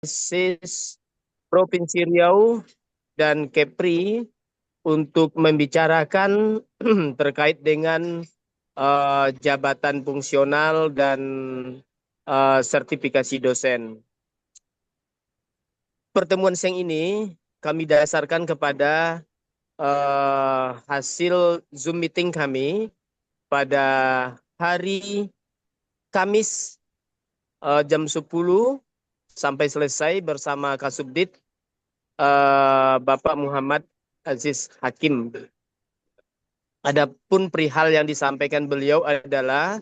Sis Provinsi Riau dan Kepri untuk membicarakan terkait dengan jabatan fungsional dan sertifikasi dosen. Pertemuan siang ini kami dasarkan kepada hasil Zoom meeting kami pada hari Kamis jam 10 sampai selesai bersama Kasubdit Bapak Muhammad Aziz Hakim. Adapun perihal yang disampaikan beliau adalah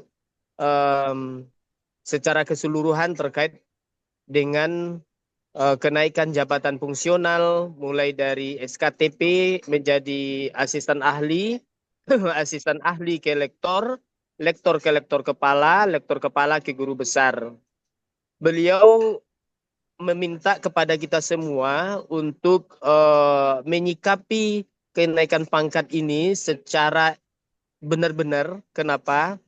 secara keseluruhan terkait dengan kenaikan jabatan fungsional mulai dari SKTP menjadi asisten ahli, asisten ahli ke lektor, lektor ke lektor kepala ke guru besar. Beliau meminta kepada kita semua untuk menyikapi kenaikan pangkat ini secara benar-benar. Kenapa?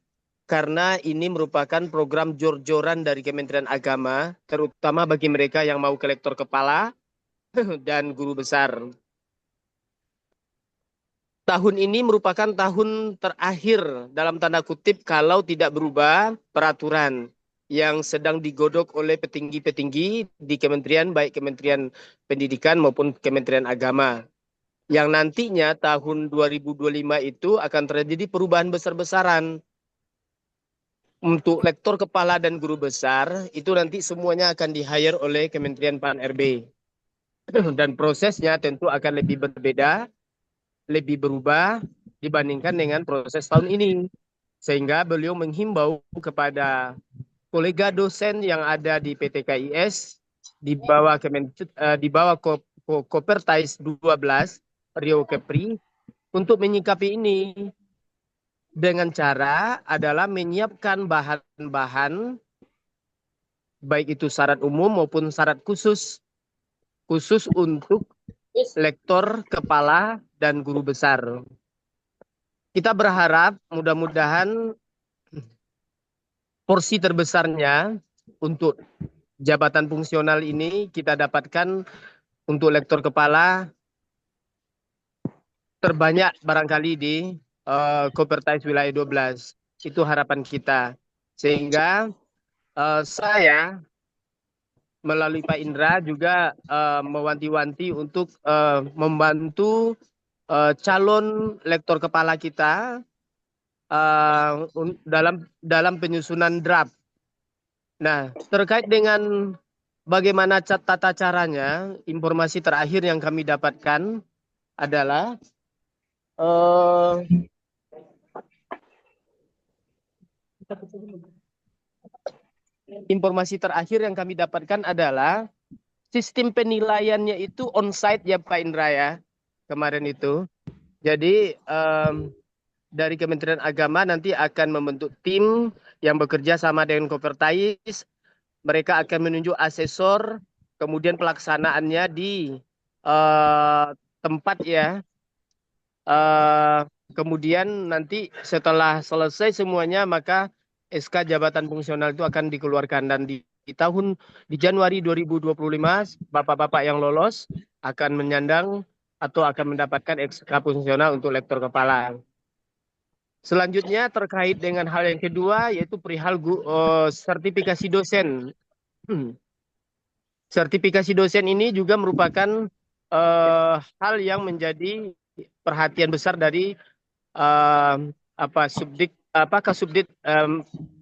Karena ini merupakan program jor-joran dari Kementerian Agama, terutama bagi mereka yang mau ke lektor kepala dan guru besar. Tahun ini merupakan tahun terakhir dalam tanda kutip kalau tidak berubah peraturan yang sedang digodok oleh petinggi-petinggi di kementerian, baik Kementerian Pendidikan maupun Kementerian Agama. Yang nantinya tahun 2025 itu akan terjadi perubahan besar-besaran. Untuk lektor kepala dan guru besar, itu nanti semuanya akan di-hire oleh Kementerian Pan-RB. Dan prosesnya tentu akan lebih berbeda, lebih berubah dibandingkan dengan proses tahun ini. Sehingga beliau menghimbau kepada kolega dosen yang ada di PT KIS, di bawah Kopertais 12, Rio Kepri, untuk menyikapi ini dengan cara adalah menyiapkan bahan-bahan baik itu syarat umum maupun syarat khusus untuk lektor kepala dan guru besar. Kita berharap mudah-mudahan porsi terbesarnya untuk jabatan fungsional ini kita dapatkan untuk lektor kepala terbanyak barangkali di Kopertais wilayah 12. Itu harapan kita. Sehingga saya melalui Pak Indra juga mewanti-wanti untuk membantu calon lektor kepala kita dalam penyusunan draft. Nah, terkait dengan bagaimana tata caranya, informasi terakhir yang kami dapatkan adalah sistem penilaiannya itu on-site ya Pak Indra ya, kemarin itu. Jadi dari Kementerian Agama nanti akan membentuk tim yang bekerja sama dengan Kopertais. Mereka akan menunjuk asesor, kemudian pelaksanaannya di tempat ya. Kemudian nanti setelah selesai semuanya maka SK jabatan fungsional itu akan dikeluarkan dan di Januari 2025 bapak-bapak yang lolos akan menyandang atau akan mendapatkan SK fungsional untuk lektor kepala. Selanjutnya terkait dengan hal yang kedua yaitu perihal sertifikasi dosen. Sertifikasi dosen ini juga merupakan hal yang menjadi perhatian besar dari Kasubdit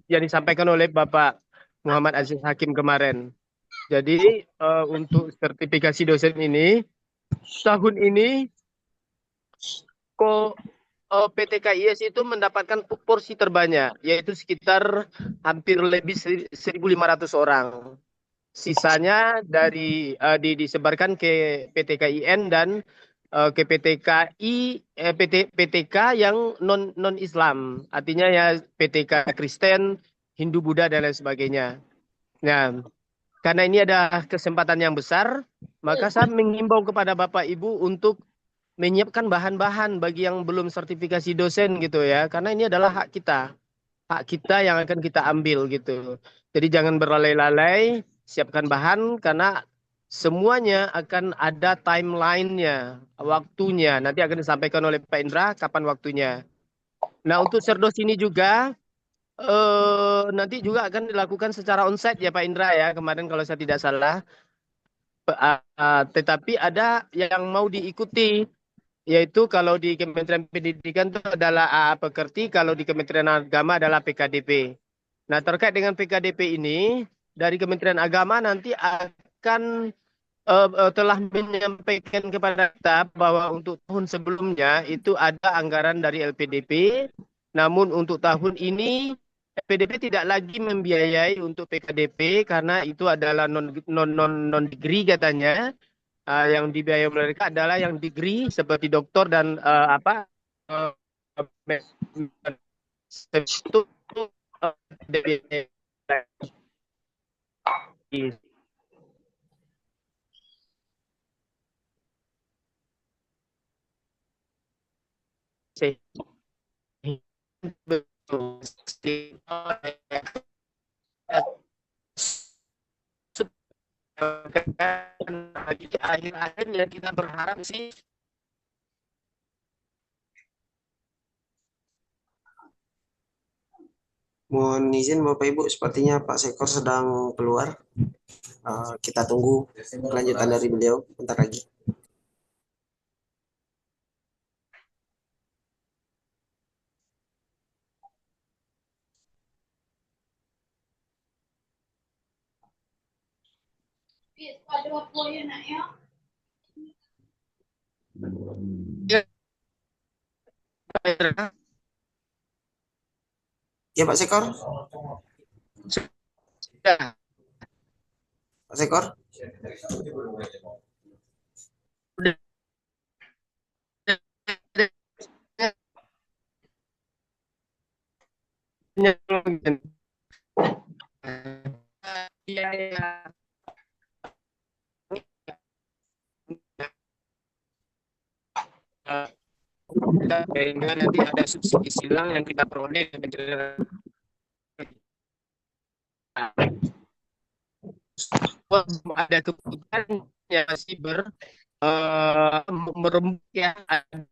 yang disampaikan oleh Bapak Muhammad Aziz Hakim kemarin. Jadi untuk sertifikasi dosen ini tahun ini PT KIS itu mendapatkan porsi terbanyak, yaitu sekitar hampir lebih 1.500 orang. Sisanya disebarkan ke PT KIN dan ke PTK yang non Islam, artinya ya PTK Kristen, Hindu, Buddha dan lain sebagainya. Nah, karena ini ada kesempatan yang besar, maka saya mengimbau kepada Bapak Ibu untuk menyiapkan bahan-bahan bagi yang belum sertifikasi dosen gitu ya, karena ini adalah hak kita yang akan kita ambil gitu. Jadi jangan berlalai-lalai. siapkan bahan karena semuanya akan ada timeline-nya, waktunya. Nanti akan disampaikan oleh Pak Indra kapan waktunya. Nah, untuk serdos ini juga nanti juga akan dilakukan secara onsite ya Pak Indra ya, kemarin kalau saya tidak salah. Tetapi ada yang mau diikuti, yaitu kalau di Kementerian Pendidikan itu adalah AA Pekerti, kalau di Kementerian Agama adalah PKDP. Nah, terkait dengan PKDP ini, dari Kementerian Agama nanti akan telah menyampaikan kepada kita bahwa untuk tahun sebelumnya itu ada anggaran dari LPDP, namun untuk tahun ini LPDP tidak lagi membiayai untuk PKDP karena itu adalah non degree katanya. Yang dibiayai mereka adalah yang degree seperti doktor dan uh, itu akhir-akhirnya kita berharap sih. Mohon izin Bapak Ibu, sepertinya Pak Sekor sedang keluar. Kita tunggu kelanjutan dari beliau bentar lagi. Ya Pak Sekor? Sudah. Pak Sekor? Iya, iya. Sehingga nanti ada subsidi silang yang kita peroleh ada kebutuhan yang masih merembuk ya, ada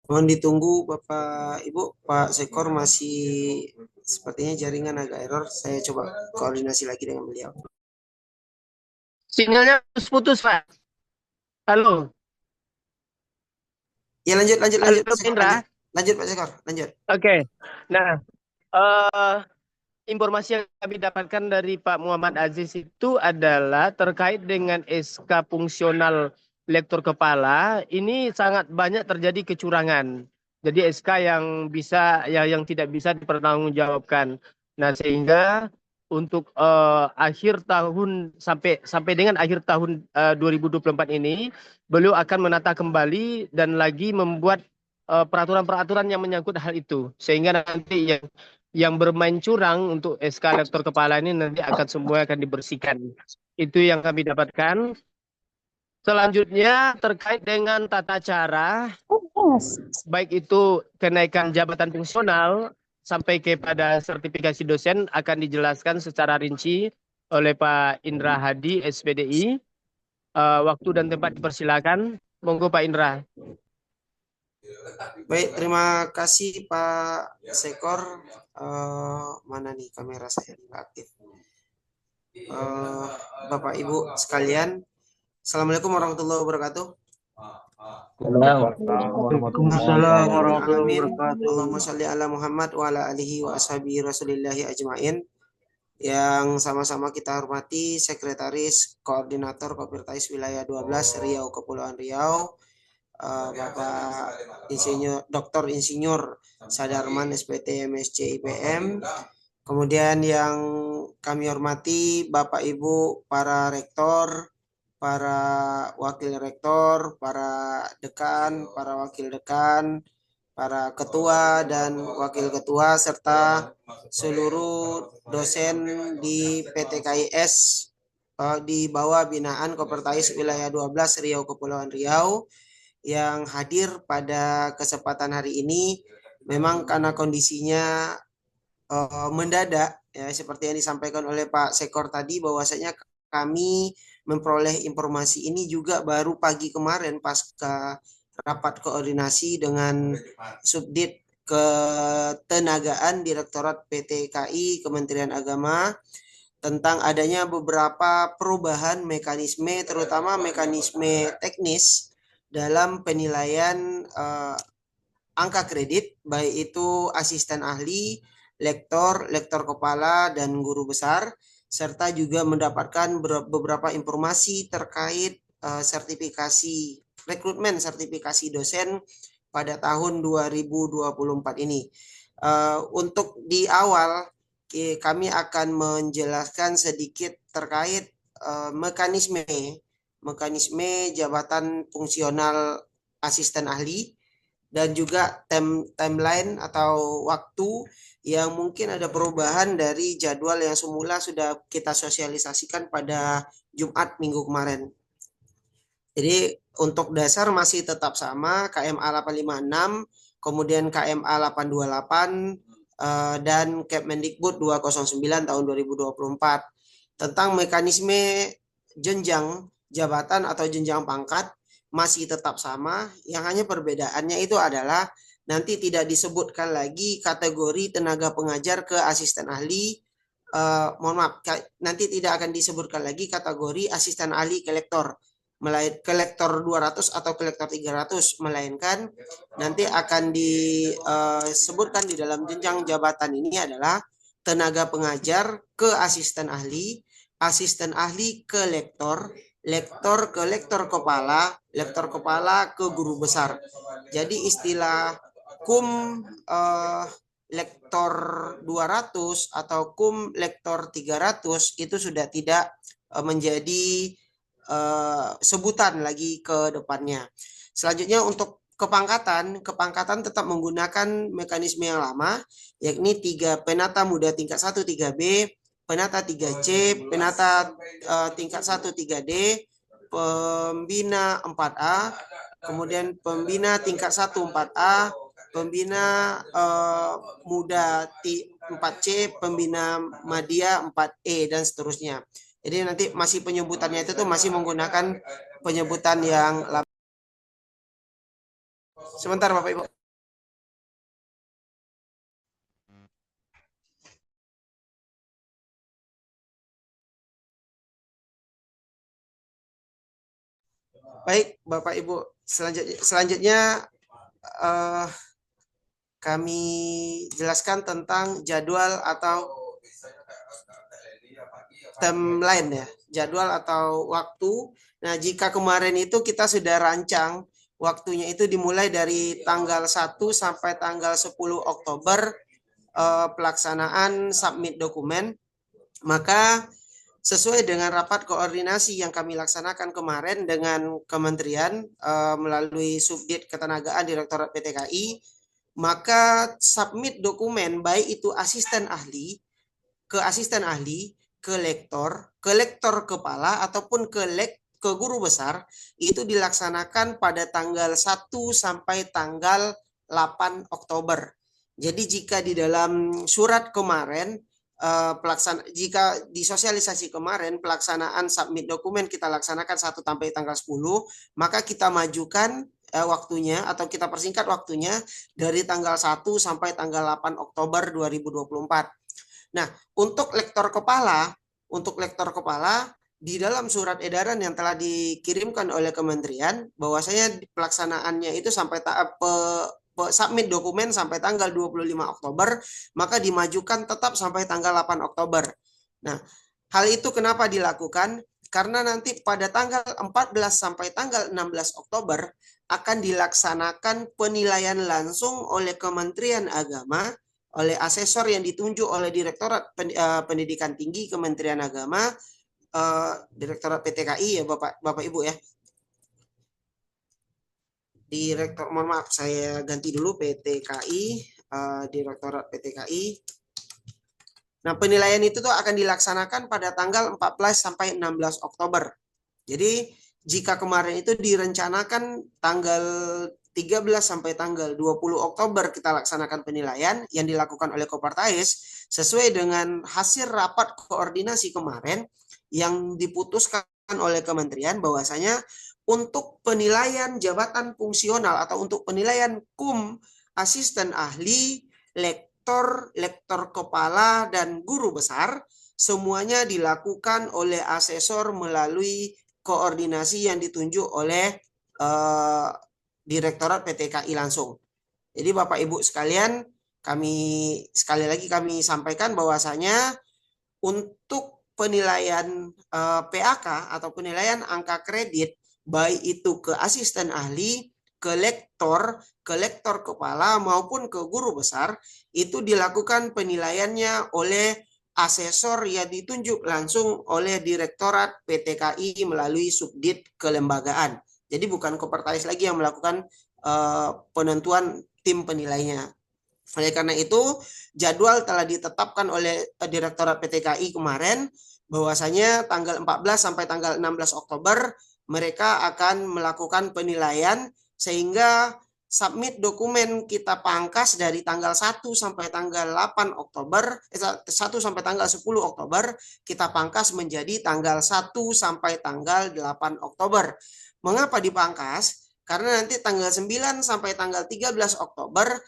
Mohon ditunggu Bapak Ibu, Pak Sekor masih sepertinya jaringan agak error. Saya coba koordinasi lagi dengan beliau. sinyalnya putus Pak. Halo, Ya lanjut halo Pak Pak Sekor, Indra. lanjut. Lanjut Pak Sekor, lanjut. Oke. Nah, eh informasi yang kami dapatkan dari Pak Muhammad Aziz itu adalah terkait dengan SK fungsional lektor kepala. Ini sangat banyak terjadi kecurangan. Jadi SK yang tidak bisa dipertanggungjawabkan. Nah, sehingga untuk akhir tahun sampai dengan akhir tahun 2024 ini beliau akan menata kembali dan lagi membuat peraturan-peraturan yang menyangkut hal itu, sehingga nanti yang bermain curang untuk SK lektor kepala ini nanti akan semua akan dibersihkan. Itu yang kami dapatkan. Selanjutnya terkait dengan tata cara, baik itu kenaikan jabatan fungsional sampai kepada sertifikasi dosen akan dijelaskan secara rinci oleh Pak Indra Hadi, SPDI. Waktu dan tempat dipersilakan. Monggo Pak Indra. Baik, terima kasih Pak Sekor. Mana nih kamera saya nggak aktif. Bapak Ibu sekalian, Assalamualaikum warahmatullahi wabarakatuh. Waalaikumsalam warahmatullahi Amin. wabarakatuh. Allahumma sholli ala Muhammad wa ala alihi wa ashabihi rasulillahi ajmain. Yang sama-sama kita hormati Sekretaris Koordinator Kopirtais Wilayah 12 Riau Kepulauan Riau, Bapak Insinyur Dr. Insinyur Sadarman SPT MSc IPM. Kemudian yang kami hormati Bapak Ibu para rektor, para wakil rektor, para dekan, para wakil dekan, para ketua dan wakil ketua, serta seluruh dosen di PT KIS di bawah binaan Kopertais Wilayah 12 Riau Kepulauan Riau yang hadir pada kesempatan hari ini. Memang karena kondisinya mendadak ya, seperti yang disampaikan oleh Pak Sekor tadi, bahwasanya kami memperoleh informasi ini juga baru pagi kemarin pasca rapat koordinasi dengan Subdit Ketenagaan Direktorat PT KI Kementerian Agama tentang adanya beberapa perubahan mekanisme, terutama mekanisme teknis dalam penilaian angka kredit, baik itu asisten ahli, lektor, lektor kepala, dan guru besar, serta juga mendapatkan beberapa informasi terkait sertifikasi rekrutmen sertifikasi dosen pada tahun 2024 ini. Untuk di awal kami akan menjelaskan sedikit terkait mekanisme jabatan fungsional asisten ahli dan juga timeline atau waktu yang mungkin ada perubahan dari jadwal yang semula sudah kita sosialisasikan pada Jumat minggu kemarin. Jadi untuk dasar masih tetap sama, KMA 856, kemudian KMA 828, dan Kemendikbud 209 tahun 2024 tentang mekanisme jenjang jabatan atau jenjang pangkat masih tetap sama. Yang hanya perbedaannya itu adalah nanti tidak disebutkan lagi kategori tenaga pengajar ke asisten ahli. Nanti tidak akan disebutkan lagi kategori asisten ahli ke lektor, ke lektor 200 atau ke lektor 300, melainkan nanti akan disebutkan di dalam jenjang jabatan ini adalah tenaga pengajar ke asisten ahli ke lektor, lektor ke lektor kepala ke guru besar. Jadi istilah lektor 200 atau lektor 300 itu sudah tidak menjadi sebutan lagi ke depannya. Selanjutnya untuk kepangkatan tetap menggunakan mekanisme yang lama, yakni 3 penata muda tingkat 1 3B, penata 3C, penata tingkat 1 3D, pembina 4A, kemudian pembina tingkat 1 4A, pembina muda 4C, pembina media 4E, dan seterusnya. Jadi nanti masih penyebutannya itu tuh masih menggunakan penyebutan yang lama. Sebentar Bapak Ibu. Baik Bapak Ibu, selanjutnya kami jelaskan tentang jadwal atau timeline ya, jadwal atau waktu. Nah, jika kemarin itu kita sudah rancang waktunya itu dimulai dari tanggal 1 sampai tanggal 10 Oktober pelaksanaan submit dokumen, maka sesuai dengan rapat koordinasi yang kami laksanakan kemarin dengan kementerian melalui Subdit Ketenagaan Direktorat PT KI, maka submit dokumen baik itu asisten ahli, ke lektor kepala ataupun ke guru besar itu dilaksanakan pada tanggal 1 sampai tanggal 8 Oktober. Jadi jika di dalam surat kemarin jika disosialisasi kemarin pelaksanaan submit dokumen kita laksanakan 1 sampai tanggal 10, maka kita majukan waktunya atau kita persingkat waktunya dari tanggal 1 sampai tanggal 8 Oktober 2024. Nah, untuk lektor kepala di dalam surat edaran yang telah dikirimkan oleh kementerian bahwasanya pelaksanaannya itu sampai submit dokumen sampai tanggal 25 Oktober, maka dimajukan tetap sampai tanggal 8 Oktober. Nah, hal itu kenapa dilakukan? Karena nanti pada tanggal 14 sampai tanggal 16 Oktober akan dilaksanakan penilaian langsung oleh Kementerian Agama, oleh asesor yang ditunjuk oleh Direktorat Pendidikan Tinggi Kementerian Agama, Direktorat PT KI ya Bapak Ibu ya. Direktur, mohon maaf, saya ganti dulu PTKI, Direktorat PTKI. Nah, penilaian itu tuh akan dilaksanakan pada tanggal 14 sampai 16 Oktober. Jadi, jika kemarin itu direncanakan tanggal 13 sampai tanggal 20 Oktober kita laksanakan penilaian yang dilakukan oleh Kopertais sesuai dengan hasil rapat koordinasi kemarin yang diputuskan oleh kementerian bahwasanya untuk penilaian jabatan fungsional atau untuk penilaian asisten ahli, lektor kepala, dan guru besar, semuanya dilakukan oleh asesor melalui koordinasi yang ditunjuk oleh Direktorat PTKI langsung. Jadi Bapak Ibu sekalian, sekali lagi kami sampaikan bahwasanya untuk penilaian PAK atau penilaian angka kredit, baik itu ke asisten ahli, ke lektor kepala maupun ke guru besar, itu dilakukan penilaiannya oleh asesor yang ditunjuk langsung oleh Direktorat PTKI melalui Subdit Kelembagaan. Jadi bukan Kopertais lagi yang melakukan penentuan tim penilainya. Oleh karena itu, jadwal telah ditetapkan oleh Direktorat PTKI kemarin bahwasanya tanggal 14 sampai tanggal 16 Oktober mereka akan melakukan penilaian sehingga submit dokumen kita pangkas dari tanggal 1 sampai tanggal 8 Oktober, 1 sampai tanggal 10 Oktober, kita pangkas menjadi tanggal 1 sampai tanggal 8 Oktober. Mengapa dipangkas? Karena nanti tanggal 9 sampai tanggal 13 Oktober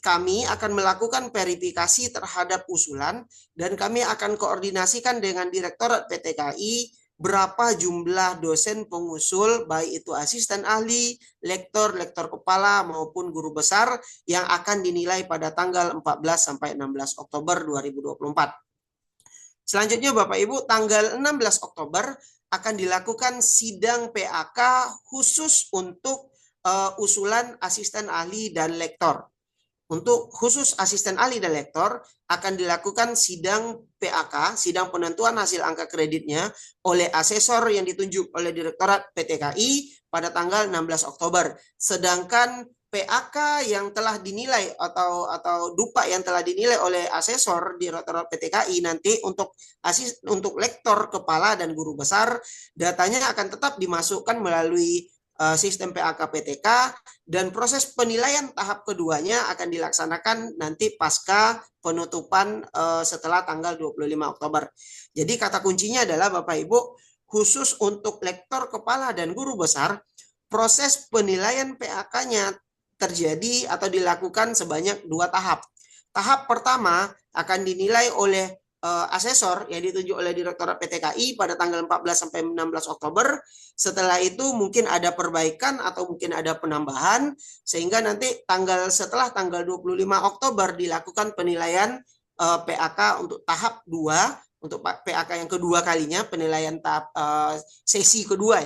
kami akan melakukan verifikasi terhadap usulan dan kami akan koordinasikan dengan Direktorat PTKI berapa jumlah dosen pengusul, baik itu asisten ahli, lektor kepala maupun guru besar yang akan dinilai pada tanggal 14 sampai 16 Oktober 2024. Selanjutnya Bapak Ibu, tanggal 16 Oktober akan dilakukan sidang PAK khusus untuk usulan asisten ahli dan lektor. Untuk khusus asisten ahli dan lektor akan dilakukan sidang PAK, sidang penentuan hasil angka kreditnya oleh asesor yang ditunjuk oleh Direktorat PTKI pada tanggal 16 Oktober. Sedangkan PAK yang telah dinilai atau dupa yang telah dinilai oleh asesor Direktorat PTKI nanti untuk lektor kepala dan guru besar, datanya akan tetap dimasukkan melalui sistem PAK PTK dan proses penilaian tahap keduanya akan dilaksanakan nanti pasca penutupan setelah tanggal 25 Oktober. Jadi kata kuncinya adalah Bapak Ibu, khusus untuk lektor kepala dan guru besar, proses penilaian PAK-nya terjadi atau dilakukan sebanyak 2 tahap. Tahap pertama akan dinilai oleh asesor yang ditunjuk oleh Direktorat PTKI pada tanggal 14 sampai 16 Oktober. Setelah itu mungkin ada perbaikan atau mungkin ada penambahan sehingga nanti setelah tanggal 25 Oktober dilakukan penilaian PAK untuk tahap 2, untuk PAK yang kedua kalinya, penilaian tahap sesi kedua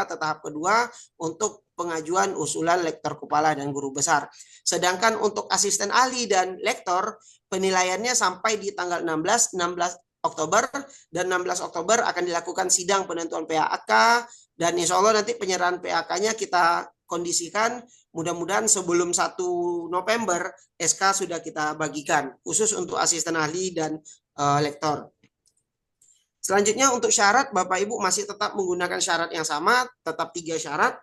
atau tahap kedua untuk pengajuan usulan lektor kepala dan guru besar. Sedangkan untuk asisten ahli dan lektor penilaiannya sampai di tanggal 16 Oktober dan 16 Oktober akan dilakukan sidang penentuan PAK dan insya Allah nanti penyerahan PAK-nya kita kondisikan mudah-mudahan sebelum 1 November SK sudah kita bagikan khusus untuk asisten ahli dan lektor. Selanjutnya untuk syarat Bapak Ibu masih tetap menggunakan syarat yang sama, tetap 3 syarat.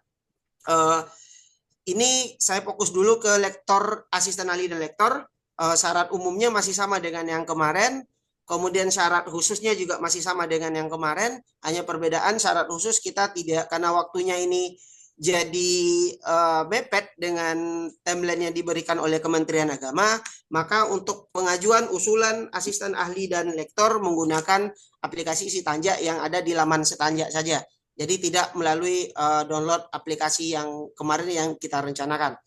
Ini saya fokus dulu ke lektor, asisten ahli dan lektor. Syarat umumnya masih sama dengan yang kemarin. Kemudian syarat khususnya juga masih sama dengan yang kemarin. Hanya perbedaan syarat khusus kita tidak, karena waktunya ini jadi mepet dengan timeline yang diberikan oleh Kementerian Agama, maka untuk pengajuan usulan asisten ahli dan lektor menggunakan aplikasi Sitanjak yang ada di laman Sitanjak saja. Jadi tidak melalui download aplikasi yang kemarin yang kita rencanakan.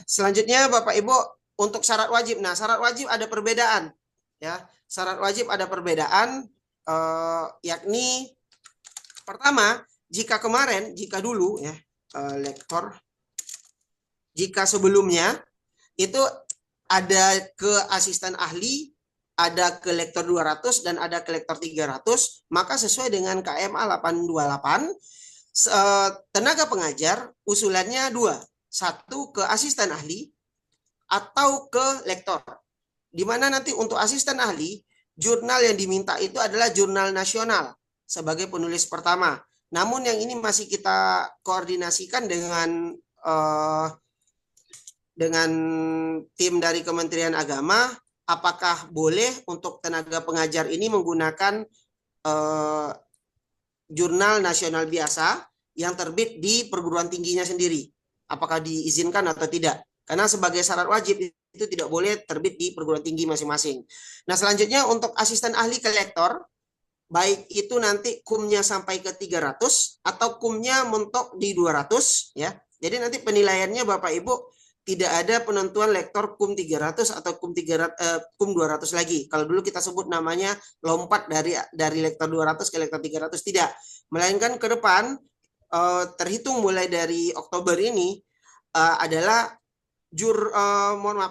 Selanjutnya Bapak Ibu untuk syarat wajib. Nah, syarat wajib ada perbedaan. Ya, syarat wajib ada perbedaan, yakni pertama, jika dulu ya lektor, jika sebelumnya itu ada ke asisten ahli, ada ke lektor 200 dan ada ke lektor 300, maka sesuai dengan KMA 828 tenaga pengajar usulannya dua. Satu ke asisten ahli atau ke lektor. Di mana nanti untuk asisten ahli, jurnal yang diminta itu adalah jurnal nasional sebagai penulis pertama. Namun yang ini masih kita koordinasikan dengan tim dari Kementerian Agama, apakah boleh untuk tenaga pengajar ini menggunakan jurnal nasional biasa yang terbit di perguruan tingginya sendiri. Apakah diizinkan atau tidak? Karena sebagai syarat wajib itu tidak boleh terbit di perguruan tinggi masing-masing. Nah, selanjutnya untuk asisten ahli ke lektor, baik itu nanti kumnya sampai ke 300 atau kumnya mentok di 200 ya. Jadi nanti penilaiannya Bapak Ibu tidak ada penentuan lektor kum 300 atau kum 200 lagi. Kalau dulu kita sebut namanya lompat dari lektor 200 ke lektor 300, tidak. Melainkan ke depan terhitung mulai dari Oktober ini adalah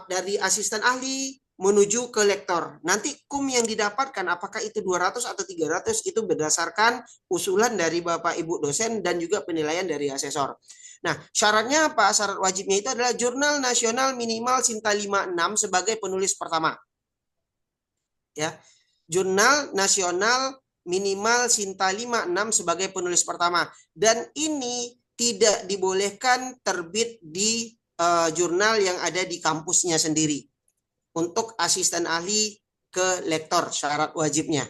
dari asisten ahli menuju ke lektor. Nanti kum yang didapatkan apakah itu 200 atau 300 itu berdasarkan usulan dari Bapak Ibu dosen dan juga penilaian dari asesor. Nah, syaratnya apa? Syarat wajibnya itu adalah jurnal nasional minimal Sinta 56 sebagai penulis pertama. Ya. Jurnal nasional minimal Sinta 56 sebagai penulis pertama. Dan ini tidak dibolehkan terbit di jurnal yang ada di kampusnya sendiri. Untuk asisten ahli ke lektor, syarat wajibnya.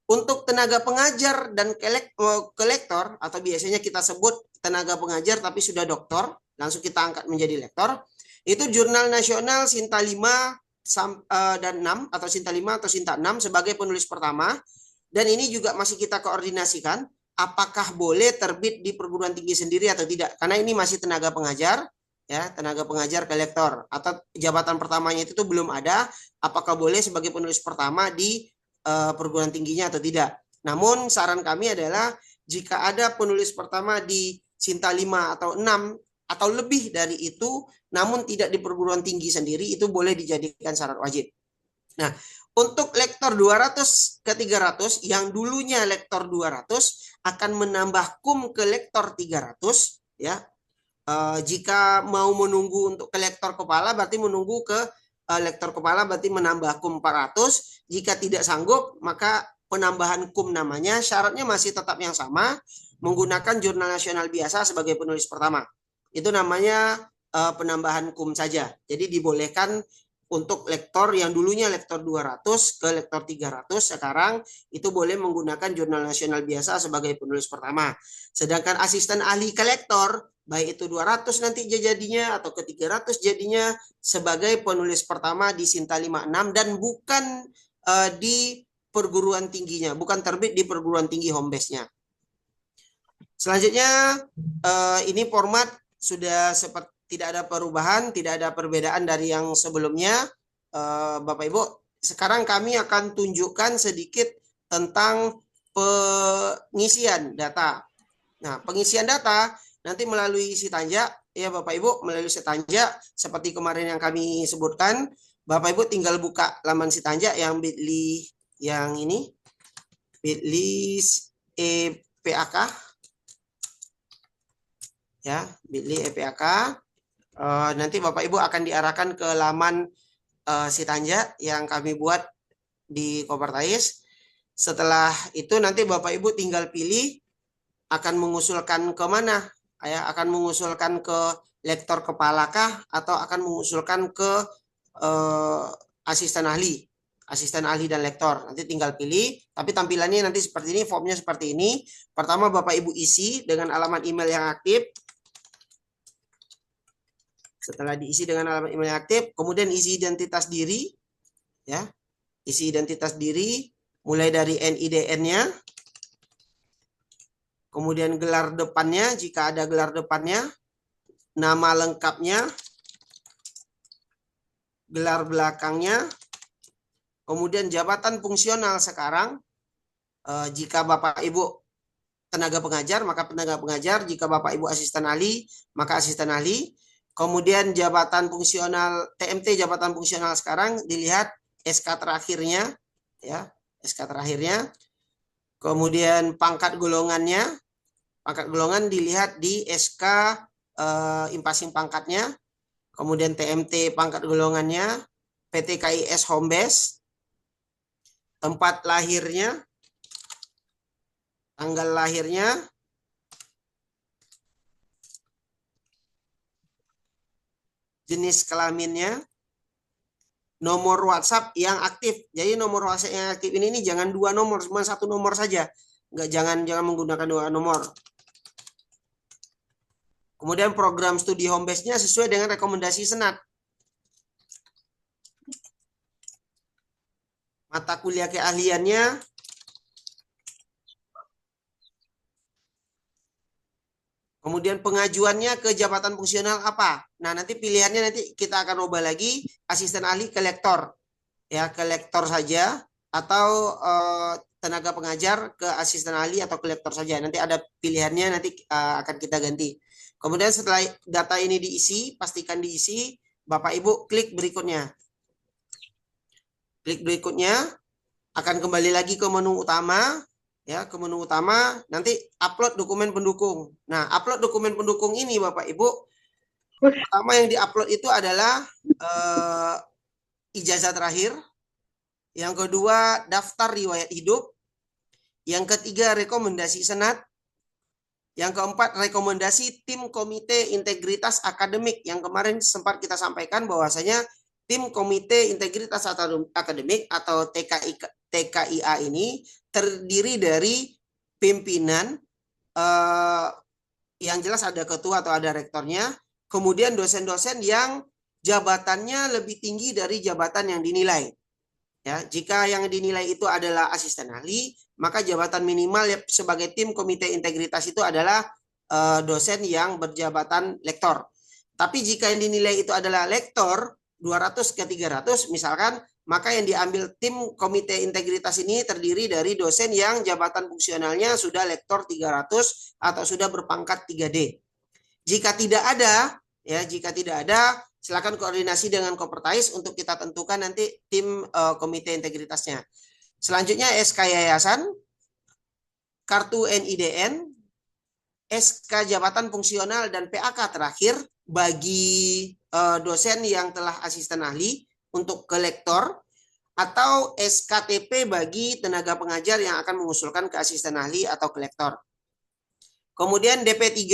Untuk tenaga pengajar dan ke lektor, atau biasanya kita sebut tenaga pengajar tapi sudah doktor, langsung kita angkat menjadi lektor, itu jurnal nasional Sinta 5 dan 6, atau Sinta 5 atau Sinta 6 sebagai penulis pertama. Dan ini juga masih kita koordinasikan, apakah boleh terbit di perguruan tinggi sendiri atau tidak. Karena ini masih tenaga pengajar, ya, tenaga pengajar ke lektor, atau jabatan pertamanya itu tuh belum ada, apakah boleh sebagai penulis pertama di perguruan tingginya atau tidak. Namun saran kami adalah jika ada penulis pertama di Sinta 5 atau 6 atau lebih dari itu, namun tidak di perguruan tinggi sendiri, itu boleh dijadikan syarat wajib. Nah, untuk lektor 200 ke 300, yang dulunya lektor 200 akan menambah kum ke lektor 300, ya. Jika mau menunggu untuk ke lektor kepala, berarti menunggu ke lektor kepala, berarti menambah kum 400. Jika tidak sanggup, maka penambahan kum namanya, syaratnya masih tetap yang sama, menggunakan jurnal nasional biasa sebagai penulis pertama. Itu namanya penambahan kum saja. Jadi dibolehkan untuk lektor yang dulunya lektor 200 ke lektor 300, sekarang itu boleh menggunakan jurnal nasional biasa sebagai penulis pertama. Sedangkan asisten ahli ke lektor, baik itu 200 nanti jadinya atau ke 300 jadinya, sebagai penulis pertama di Sinta 56 dan bukan di perguruan tingginya, bukan terbit di perguruan tinggi home base-nya. Selanjutnya ini format sudah seperti tidak ada perubahan, tidak ada perbedaan dari yang sebelumnya. Bapak Ibu, sekarang kami akan tunjukkan sedikit tentang pengisian data. Nah, pengisian data nanti melalui Sitanja, ya Bapak Ibu, melalui Sitanja seperti kemarin yang kami sebutkan. Bapak Ibu tinggal buka laman Sitanja yang bit.ly yang ini, bit.ly EPAK, ya, bit.ly EPAK. Nanti Bapak Ibu akan diarahkan ke laman Sitanja yang kami buat di Kopertais. Setelah itu nanti Bapak Ibu tinggal pilih akan mengusulkan ke mana, ya, akan mengusulkan ke lektor kepalakah atau akan mengusulkan ke asisten ahli dan lektor. Nanti tinggal pilih, tapi tampilannya nanti seperti ini, formnya seperti ini. Pertama Bapak Ibu isi dengan alamat email yang aktif. Setelah diisi dengan alamat email yang aktif, kemudian isi identitas diri, ya, isi identitas diri, mulai dari NIDN-nya, kemudian gelar depannya, jika ada gelar depannya, nama lengkapnya, gelar belakangnya, kemudian jabatan fungsional sekarang, jika Bapak Ibu tenaga pengajar, maka tenaga pengajar, jika Bapak Ibu asisten ahli, maka asisten ahli. Kemudian jabatan fungsional, TMT jabatan fungsional sekarang dilihat SK terakhirnya, ya, SK terakhirnya. Kemudian pangkat golongannya, Pangkat golongan dilihat di SK impasing pangkatnya, kemudian TMT pangkat golongannya, PT KIS home base, tempat lahirnya, tanggal lahirnya, jenis kelaminnya, nomor WhatsApp yang aktif. Jadi nomor WhatsApp yang aktif ini jangan 2 nomor, cuma 1 nomor saja. Jangan menggunakan 2 nomor. Kemudian program studi home base-nya sesuai dengan rekomendasi Senat. Mata kuliah keahliannya, kemudian pengajuannya ke jabatan fungsional apa? Nah, nanti pilihannya nanti kita akan ubah lagi, asisten ahli ke lektor. Ya, ke lektor saja atau tenaga pengajar ke asisten ahli atau ke lektor saja. Nanti ada pilihannya, nanti akan kita ganti. Kemudian setelah data ini diisi, pastikan diisi, Bapak Ibu klik berikutnya. Klik berikutnya akan kembali lagi ke menu utama. Ya, ke menu utama, nanti upload dokumen pendukung. Nah, upload dokumen pendukung ini Bapak Ibu, pertama yang diupload itu adalah ijazah terakhir, yang kedua daftar riwayat hidup, yang ketiga rekomendasi Senat, yang keempat rekomendasi tim komite integritas akademik, yang kemarin sempat kita sampaikan bahwasanya tim komite integritas akademik atau TKIA ini terdiri dari pimpinan, yang jelas ada ketua atau ada rektornya, kemudian dosen-dosen yang jabatannya lebih tinggi dari jabatan yang dinilai. Ya, jika yang dinilai itu adalah asisten ahli, maka jabatan minimal sebagai tim komite integritas itu adalah dosen yang berjabatan lektor. Tapi jika yang dinilai itu adalah lektor 200 ke 300 misalkan, maka yang diambil tim komite integritas ini terdiri dari dosen yang jabatan fungsionalnya sudah lektor 300 atau sudah berpangkat 3D. Jika tidak ada, silakan koordinasi dengan Kopertais untuk kita tentukan nanti tim komite integritasnya. Selanjutnya SK Yayasan, kartu NIDN, SK Jabatan Fungsional dan PAK terakhir bagi dosen yang telah asisten ahli untuk ke lektor, atau SKTP bagi tenaga pengajar yang akan mengusulkan ke asisten ahli atau ke lektor. Kemudian DP3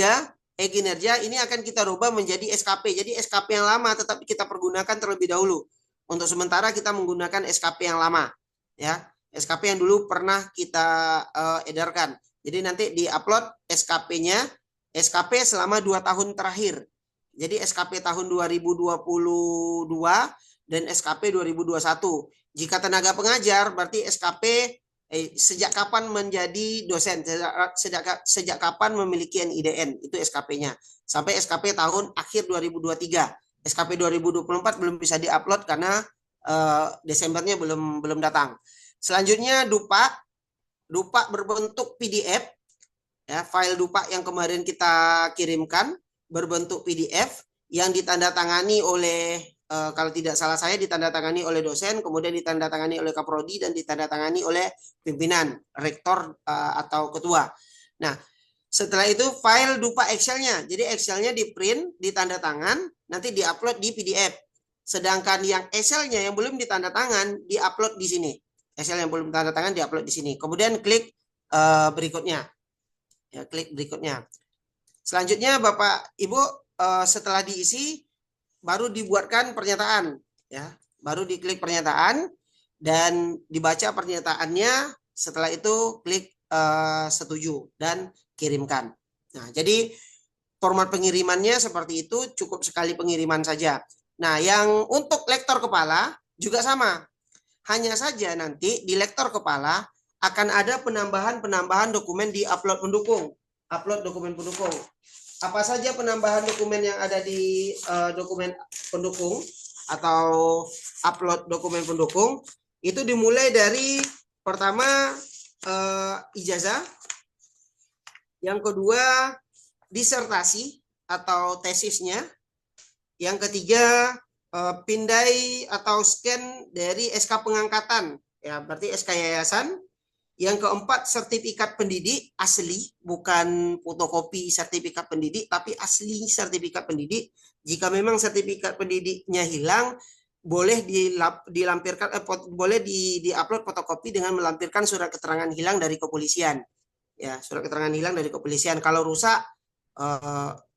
e-kinerja ini akan kita rubah menjadi SKP. Jadi SKP yang lama tetapi kita pergunakan terlebih dahulu. Untuk sementara kita menggunakan SKP yang lama, ya. SKP yang dulu pernah kita edarkan. Jadi nanti di-upload SKP-nya, SKP selama 2 tahun terakhir. Jadi SKP tahun 2022 dan SKP 2021. Jika tenaga pengajar berarti SKP sejak kapan menjadi dosen, sejak kapan memiliki NIDN, itu SKP-nya. Sampai SKP tahun akhir 2023. SKP 2024 belum bisa diupload karena Desembernya belum datang. Selanjutnya Dupa berbentuk PDF, ya, file Dupa yang kemarin kita kirimkan berbentuk PDF yang ditandatangani oleh kalau tidak salah saya ditandatangani oleh dosen, kemudian ditandatangani oleh Kaprodi dan ditandatangani oleh pimpinan, rektor atau ketua. Nah, setelah itu file Dupa Excel-nya. Jadi Excel-nya di-print, ditandatangan, nanti di-upload di PDF. Sedangkan yang Excel-nya yang belum ditandatangan di-upload di sini. Excel yang belum ditandatangan di-upload di sini. Kemudian klik berikutnya. Ya, klik berikutnya. Selanjutnya Bapak Ibu setelah diisi baru dibuatkan pernyataan, ya. Baru diklik pernyataan dan dibaca pernyataannya. Setelah itu klik setuju dan kirimkan. Nah, jadi format pengirimannya seperti itu, cukup sekali pengiriman saja. Nah, yang untuk lektor kepala juga sama. Hanya saja nanti di lektor kepala akan ada penambahan dokumen di upload pendukung. Upload dokumen pendukung. Apa saja penambahan dokumen yang ada di dokumen pendukung atau upload dokumen pendukung itu dimulai dari pertama ijazah, yang kedua disertasi atau tesisnya, yang ketiga pindai atau scan dari SK pengangkatan, ya berarti SK yayasan, Yang keempat, sertifikat pendidik asli, bukan fotokopi sertifikat pendidik, tapi asli sertifikat pendidik. Jika memang sertifikat pendidiknya hilang, boleh dilampirkan, boleh diupload fotokopi dengan melampirkan surat keterangan hilang dari kepolisian. Ya, surat keterangan hilang dari kepolisian. Kalau rusak,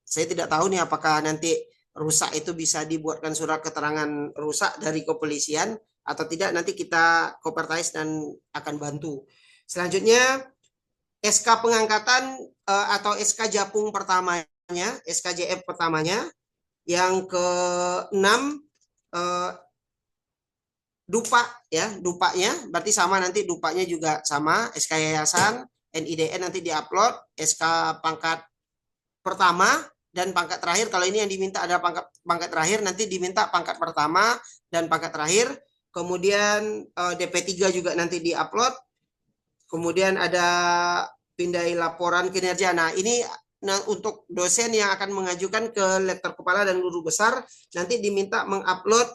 saya tidak tahu nih apakah nanti rusak itu bisa dibuatkan surat keterangan rusak dari kepolisian atau tidak. Nanti kita Kopertais dan akan bantu. Selanjutnya, SK pengangkatan atau SK Japung pertamanya, SKJF pertamanya. Yang ke-6, dupa ya, dupanya berarti sama, nanti dupanya juga sama, SK yayasan, NIDN nanti diupload, SK pangkat pertama dan pangkat terakhir. Kalau ini yang diminta ada pangkat terakhir, nanti diminta pangkat pertama dan pangkat terakhir. Kemudian DP3 juga nanti diupload. Kemudian ada pindai laporan kinerja. Nah, ini untuk dosen yang akan mengajukan ke lektor kepala dan guru besar, nanti diminta mengupload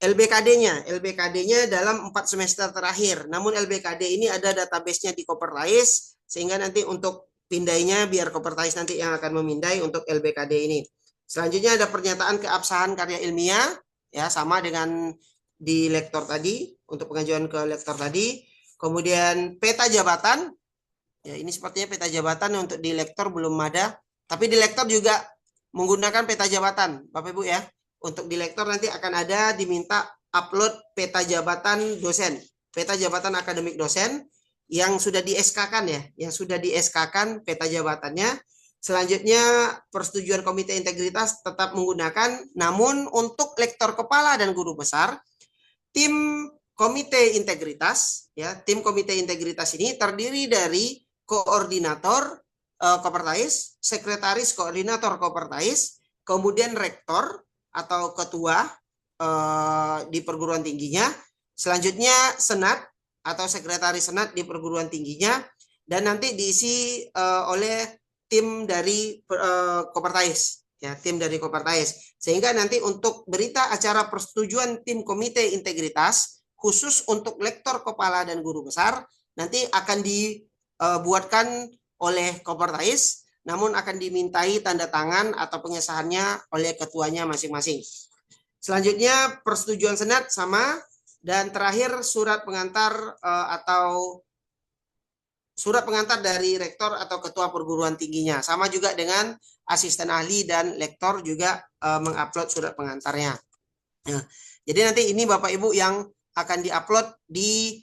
LBKD-nya. LBKD-nya dalam 4 semester terakhir. Namun LBKD ini ada database-nya di Kopertais, sehingga nanti untuk pindainya biar Kopertais nanti yang akan memindai untuk LBKD ini. Selanjutnya ada pernyataan keabsahan karya ilmiah, ya sama dengan di lektor tadi, untuk pengajuan ke lektor tadi. Kemudian peta jabatan, ya ini sepertinya peta jabatan untuk di lektor belum ada, tapi di lektor juga menggunakan peta jabatan, Bapak Ibu ya. Untuk di lektor nanti akan ada diminta upload peta jabatan dosen, peta jabatan akademik dosen yang sudah di SK-kan ya, yang sudah di SK-kan peta jabatannya. Selanjutnya persetujuan komite integritas tetap menggunakan, namun untuk lektor kepala dan guru besar, tim komite integritas ya, tim komite integritas ini terdiri dari koordinator Kopertais, sekretaris koordinator Kopertais, kemudian rektor atau ketua di perguruan tingginya, selanjutnya senat atau sekretaris senat di perguruan tingginya, dan nanti diisi oleh tim dari Kopertais, ya tim dari Kopertais. Sehingga nanti untuk berita acara persetujuan tim komite integritas khusus untuk lektor kepala dan guru besar nanti akan dibuatkan oleh Kopertais, namun akan dimintai tanda tangan atau pengesahannya oleh ketuanya masing-masing. Selanjutnya persetujuan senat sama, dan terakhir surat pengantar atau surat pengantar dari rektor atau ketua perguruan tingginya, sama juga dengan asisten ahli dan lektor juga mengupload surat pengantarnya. Nah, jadi nanti ini Bapak Ibu yang akan diupload di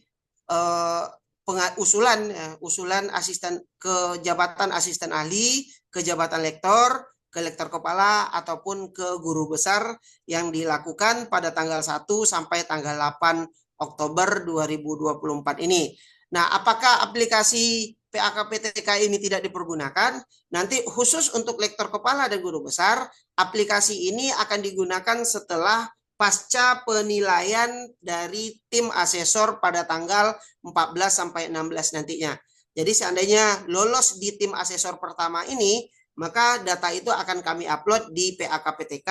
usulan asisten ke jabatan asisten ahli, ke jabatan lektor, ke lektor kepala ataupun ke guru besar yang dilakukan pada tanggal 1 sampai tanggal 8 Oktober 2024 ini. Nah, apakah aplikasi PAKPTK ini tidak dipergunakan? Nanti khusus untuk lektor kepala dan guru besar, aplikasi ini akan digunakan setelah pasca penilaian dari tim asesor pada tanggal 14 sampai 16 nantinya. Jadi seandainya lolos di tim asesor pertama ini, maka data itu akan kami upload di PAKPTK.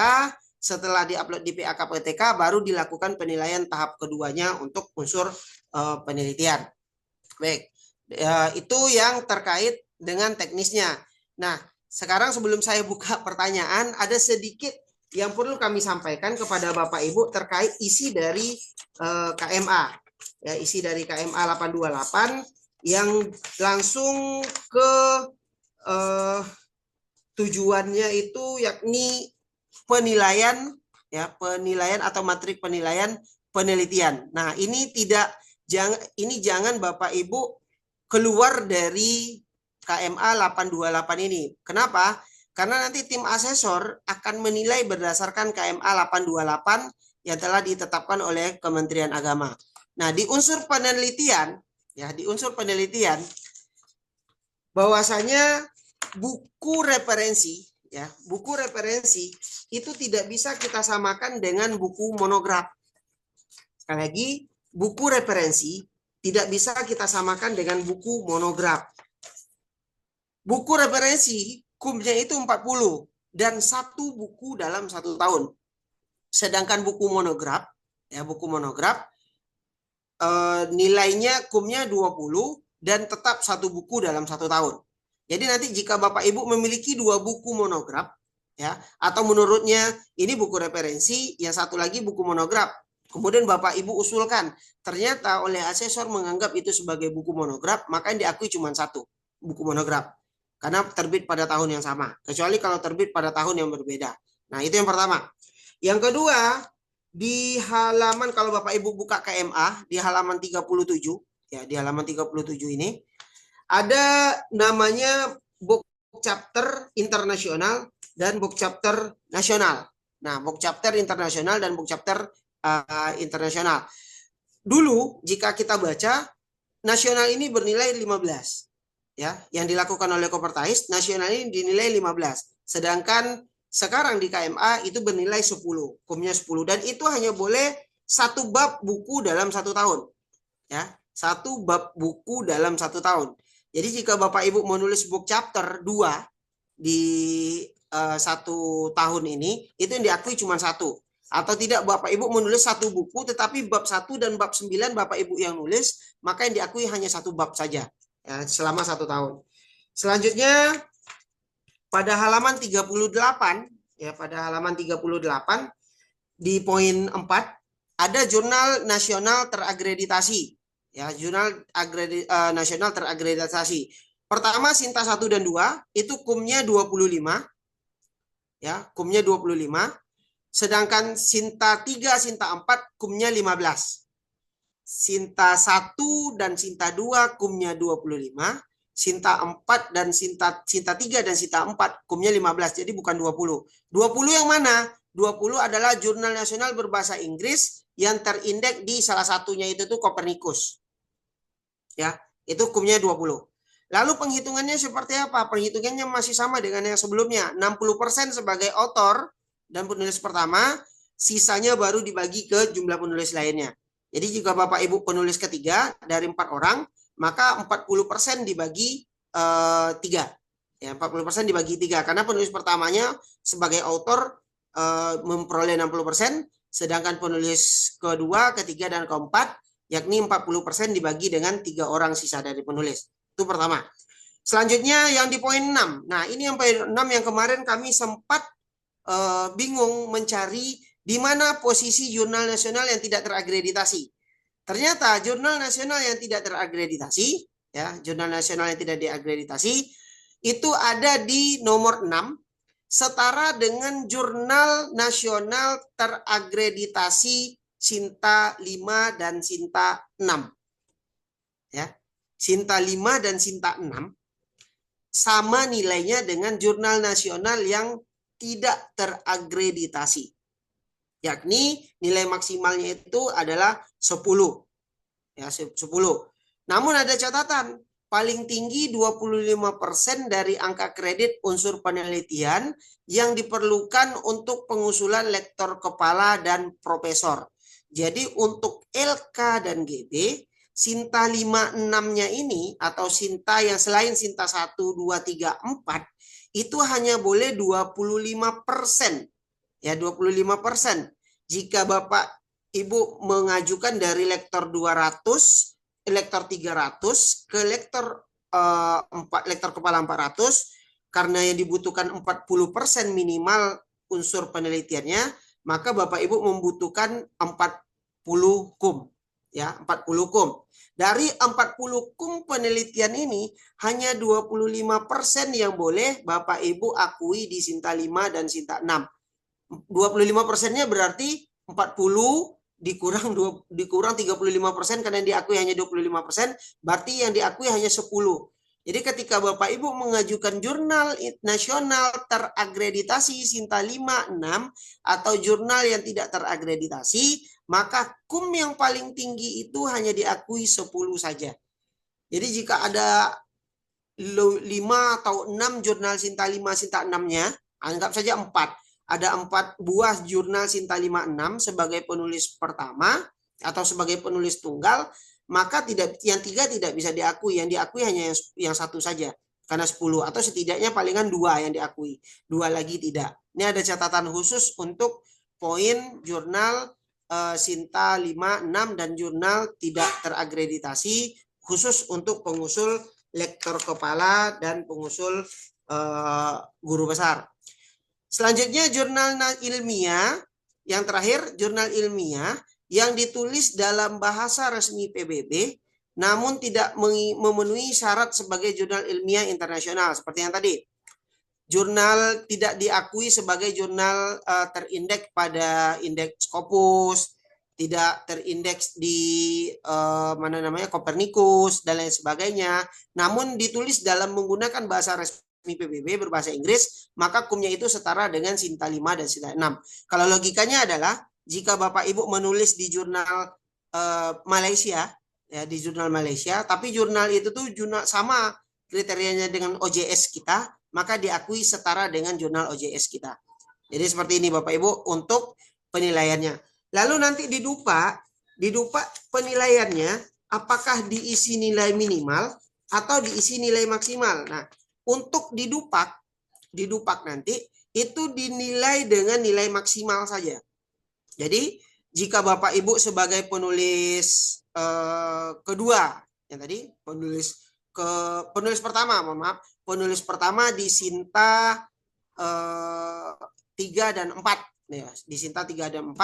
Setelah diupload di PAKPTK, baru dilakukan penilaian tahap keduanya untuk unsur penelitian. Baik, itu yang terkait dengan teknisnya. Nah, sekarang sebelum saya buka pertanyaan, ada sedikit yang perlu kami sampaikan kepada Bapak Ibu terkait isi dari KMA. Ya, isi dari KMA 828 yang langsung ke tujuannya itu yakni penilaian, ya, penilaian atau matrik penilaian penelitian. Nah, ini jangan Bapak Ibu keluar dari KMA 828 ini. Kenapa? Karena nanti tim asesor akan menilai berdasarkan KMA 828 yang telah ditetapkan oleh Kementerian Agama. Nah, di unsur penelitian, ya, di unsur penelitian bahwasanya buku referensi, ya, buku referensi itu tidak bisa kita samakan dengan buku monograf. Sekali lagi, buku referensi tidak bisa kita samakan dengan buku monograf. Buku referensi kumnya itu 40 dan 1 buku dalam 1 tahun. Sedangkan buku monograf, ya, buku monograf nilainya kumnya 20 dan tetap satu buku dalam 1 tahun. Jadi nanti jika Bapak Ibu memiliki 2 buku monograf, ya, atau menurutnya ini buku referensi, yang satu lagi buku monograf, kemudian Bapak Ibu usulkan, ternyata oleh asesor menganggap itu sebagai buku monograf, maka yang diakui cuma 1 buku monograf, karena terbit pada tahun yang sama, kecuali kalau terbit pada tahun yang berbeda. Nah, itu yang pertama. Yang kedua, di halaman, kalau Bapak Ibu buka KMA, di halaman 37, ya, di halaman 37 ini, ada namanya book chapter internasional dan book chapter nasional. Nah, book chapter internasional dan book chapter internasional. Dulu jika kita baca, nasional ini bernilai 15. Ya, yang dilakukan oleh Kopertais, nasional ini dinilai 15. Sedangkan sekarang di KMA itu bernilai 10, kumnya 10, dan itu hanya boleh 1 bab buku dalam 1 tahun. Ya, 1 bab buku dalam 1 tahun. Jadi jika Bapak Ibu menulis book chapter 2 di 1 tahun ini, itu yang diakui cuma 1. Atau tidak Bapak Ibu menulis 1 buku, tetapi bab 1 dan bab 9 Bapak Ibu yang nulis, maka yang diakui hanya 1 bab saja, ya, selama 1 tahun. Selanjutnya, pada halaman 38, ya, pada halaman 38, di poin 4, ada jurnal nasional terakreditasi. Ya, jurnal nasional terakreditasi. Pertama, Sinta 1 dan 2 itu kumnya 25. Ya, kumnya 25. Sedangkan Sinta 3, Sinta 4 kumnya 15. Sinta 1 dan Sinta 2 kumnya 25. Sinta 4 dan Sinta 3 dan Sinta 4 kumnya 15. Jadi bukan 20. 20 yang mana? 20 adalah jurnal nasional berbahasa Inggris yang terindeks di salah satunya itu tuh Copernicus. Ya, itu kumnya 20. Lalu penghitungannya seperti apa? Penghitungannya masih sama dengan yang sebelumnya. 60% sebagai author dan penulis pertama, sisanya baru dibagi ke jumlah penulis lainnya. Jadi jika Bapak Ibu penulis ketiga dari 4 orang, maka 40% dibagi 3. Ya, 40% dibagi 3 karena penulis pertamanya sebagai author memperoleh 60%, sedangkan penulis kedua, ketiga, dan keempat yakni 40% dibagi dengan 3 orang sisa dari penulis. Itu pertama. Selanjutnya yang di poin 6. Nah, ini yang poin 6 yang kemarin kami sempat bingung mencari di mana posisi jurnal nasional yang tidak terakreditasi. Ternyata jurnal nasional yang tidak terakreditasi, ya, jurnal nasional yang tidak diakreditasi itu ada di nomor 6, setara dengan jurnal nasional terakreditasi Sinta 5 dan Sinta 6. Ya. Sinta 5 dan Sinta 6 sama nilainya dengan jurnal nasional yang tidak terakreditasi. Yakni nilai maksimalnya itu adalah 10. Ya, 10. Namun ada catatan, paling tinggi 25% dari angka kredit unsur penelitian yang diperlukan untuk pengusulan lektor kepala dan profesor. Jadi untuk LK dan GB, Sinta 5, 6-nya ini atau Sinta yang selain Sinta 1, 2, 3, 4 itu hanya boleh 25%. Ya, 25%. Jika Bapak Ibu mengajukan dari lektor 200, lektor 300 ke lektor 4, lektor kepala 400, karena yang dibutuhkan 40% minimal unsur penelitiannya, maka Bapak Ibu membutuhkan 40 kum. Ya, 40 kum. Dari 40 kum penelitian ini, hanya 25% yang boleh Bapak Ibu akui di Sinta 5 dan Sinta 6. 25%-nya berarti 40 dikurang 35% karena yang diakui hanya 25%, berarti yang diakui hanya 10. Jadi ketika Bapak Ibu mengajukan jurnal nasional terakreditasi Sinta 5, 6 atau jurnal yang tidak terakreditasi, maka kum yang paling tinggi itu hanya diakui 10 saja. Jadi jika ada 5 atau 6 jurnal Sinta 5, Sinta 6-nya, anggap saja 4. Ada 4 buah jurnal Sinta 5, 6 sebagai penulis pertama atau sebagai penulis tunggal, maka yang 3 tidak bisa diakui. Yang diakui hanya yang 1 saja karena 10, atau setidaknya palingan 2 yang diakui, 2 lagi tidak. Ini ada catatan khusus untuk poin jurnal Sinta 5, 6 dan jurnal tidak terakreditasi khusus untuk pengusul lektor kepala dan pengusul guru besar. Selanjutnya jurnal ilmiah, yang terakhir jurnal ilmiah yang ditulis dalam bahasa resmi PBB namun tidak memenuhi syarat sebagai jurnal ilmiah internasional seperti yang tadi. Jurnal tidak diakui sebagai jurnal terindeks pada indeks Scopus, tidak terindeks di Copernicus dan lain sebagainya, namun ditulis dalam menggunakan bahasa resmi PBB berbahasa Inggris, maka kumnya itu setara dengan Sinta 5 dan Sinta 6. Kalau logikanya adalah jika Bapak Ibu menulis di jurnal Malaysia, ya di jurnal Malaysia, tapi jurnal itu tuh jurnal sama kriterianya dengan OJS kita, maka diakui setara dengan jurnal OJS kita. Jadi seperti ini Bapak Ibu untuk penilaiannya. Lalu nanti di DUPA penilaiannya apakah diisi nilai minimal atau diisi nilai maksimal. Nah, untuk di DUPAK nanti itu dinilai dengan nilai maksimal saja. Jadi jika Bapak Ibu sebagai penulis kedua, yang tadi penulis pertama, mohon maaf, penulis pertama di Sinta 3 dan 4, ya, di Sinta 3 dan 4,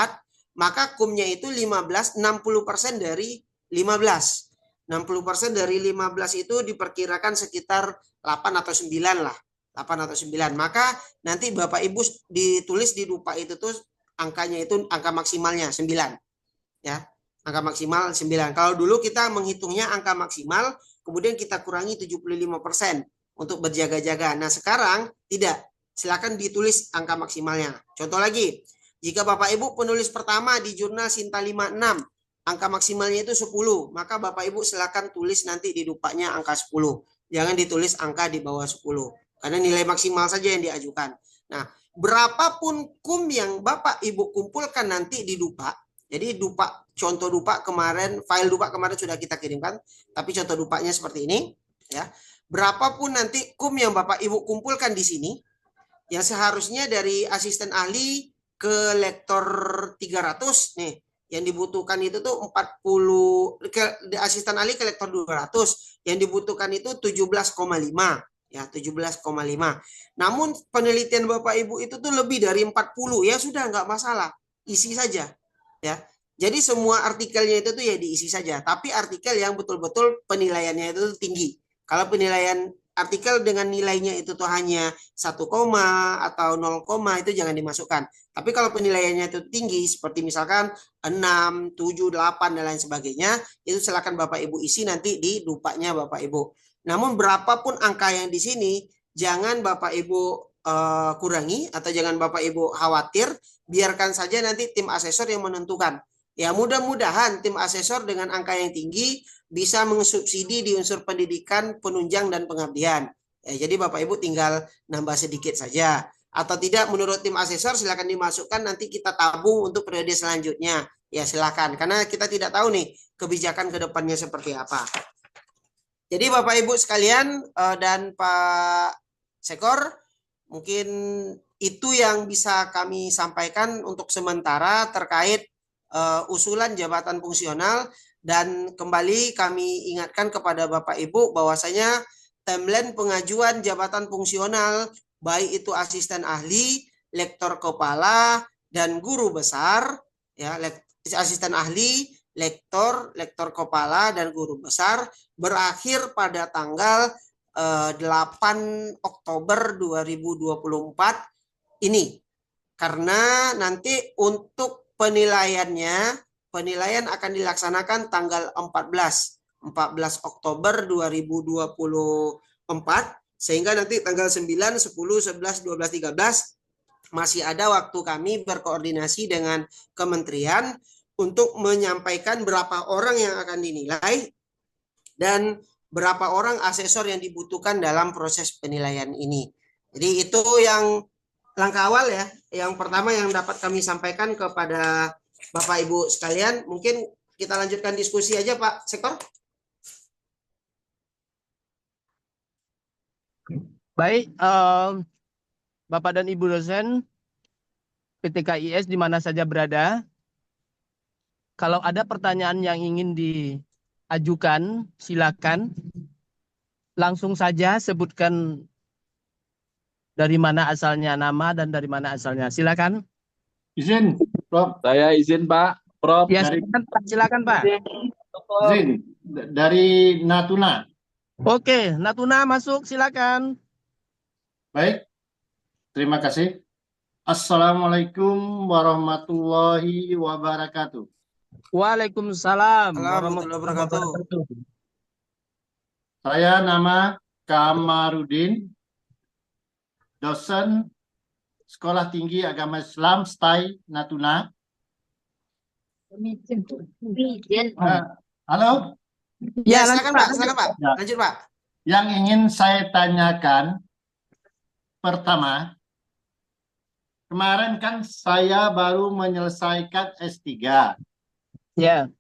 maka kumnya itu 60% dari 15. 60% dari 15 itu diperkirakan sekitar 8 atau 9 lah. 8 atau 9. Maka nanti Bapak Ibu ditulis di DUPA itu tuh angkanya itu angka maksimalnya 9. Ya, angka maksimal 9. Kalau dulu kita menghitungnya angka maksimal, kemudian kita kurangi 75% untuk berjaga-jaga. Nah, sekarang tidak. Silakan ditulis angka maksimalnya. Contoh lagi, jika Bapak Ibu penulis pertama di jurnal Sinta 56, angka maksimalnya itu 10, maka Bapak Ibu silakan tulis nanti di DUPA-nya angka 10. Jangan ditulis angka di bawah 10, karena nilai maksimal saja yang diajukan. Nah, berapapun kum yang Bapak Ibu kumpulkan nanti di DUPA, jadi DUPA, contoh DUPA kemarin, file DUPA kemarin sudah kita kirimkan, tapi contoh DUPA-nya seperti ini, ya. Berapapun nanti kum yang Bapak Ibu kumpulkan di sini, yang seharusnya dari asisten ahli ke lektor 300 nih, yang dibutuhkan itu tuh 40, asisten ahli ke lektor 200, yang dibutuhkan itu 17,5, ya 17,5. Namun penelitian Bapak Ibu itu tuh lebih dari 40, ya sudah nggak masalah, isi saja, ya. Jadi semua artikelnya itu tuh ya diisi saja, tapi artikel yang betul-betul penilaiannya itu tinggi. Kalau penilaian artikel dengan nilainya itu tuh hanya 1, atau 0, itu jangan dimasukkan. Tapi kalau penilaiannya itu tinggi, seperti misalkan 6, 7, 8, dan lain sebagainya, itu silakan Bapak Ibu isi nanti di DUPA-nya Bapak Ibu. Namun berapapun angka yang di sini, jangan Bapak Ibu kurangi atau jangan Bapak Ibu khawatir, biarkan saja nanti tim asesor yang menentukan. Ya mudah-mudahan tim asesor dengan angka yang tinggi bisa mensubsidi di unsur pendidikan, penunjang, dan pengabdian. Ya, jadi Bapak Ibu tinggal nambah sedikit saja. Atau tidak menurut tim asesor silakan dimasukkan, nanti kita tabung untuk periode selanjutnya. Ya silakan, karena kita tidak tahu nih kebijakan ke depannya seperti apa. Jadi Bapak Ibu sekalian dan Pak Sekor, mungkin itu yang bisa kami sampaikan untuk sementara terkait usulan jabatan fungsional. Dan kembali kami ingatkan kepada Bapak Ibu bahwasanya timeline pengajuan jabatan fungsional baik itu asisten ahli, lektor kepala, dan guru besar, ya asisten ahli, lektor kepala, dan guru besar berakhir pada tanggal 8 Oktober 2024 ini. Karena nanti untuk penilaian akan dilaksanakan tanggal 14 Oktober 2024, sehingga nanti tanggal 9, 10, 11, 12, 13 masih ada waktu kami berkoordinasi dengan kementerian untuk menyampaikan berapa orang yang akan dinilai dan berapa orang asesor yang dibutuhkan dalam proses penilaian ini. Jadi itu yang langkah awal ya, yang pertama yang dapat kami sampaikan kepada Bapak Ibu sekalian. Mungkin kita lanjutkan diskusi aja Pak Sekor. Baik, Bapak dan Ibu dosen PTKIS di mana saja berada, Kalau ada pertanyaan yang ingin diajukan, silakan. Langsung saja sebutkan dari mana asalnya nama dan dari mana asalnya. Silakan. Izin, Prof. Saya izin Pak, Prof. Ya, Dari silakan Pak. Silakan, Pak. izin dari Natuna. Oke, Natuna masuk, silakan. Baik, terima kasih. Assalamualaikum warahmatullahi wabarakatuh. Waalaikumsalam Warahmatullahi wabarakatuh. Saya nama Kamarudin, dosen Sekolah Tinggi Agama Islam STAI Natuna. Halo, Ya, Ya, silakan lanjut, Pak, silakan Pak. Ya. Lanjut Pak. yang ingin saya tanyakan pertama, kemarin kan saya baru menyelesaikan S3. Ya.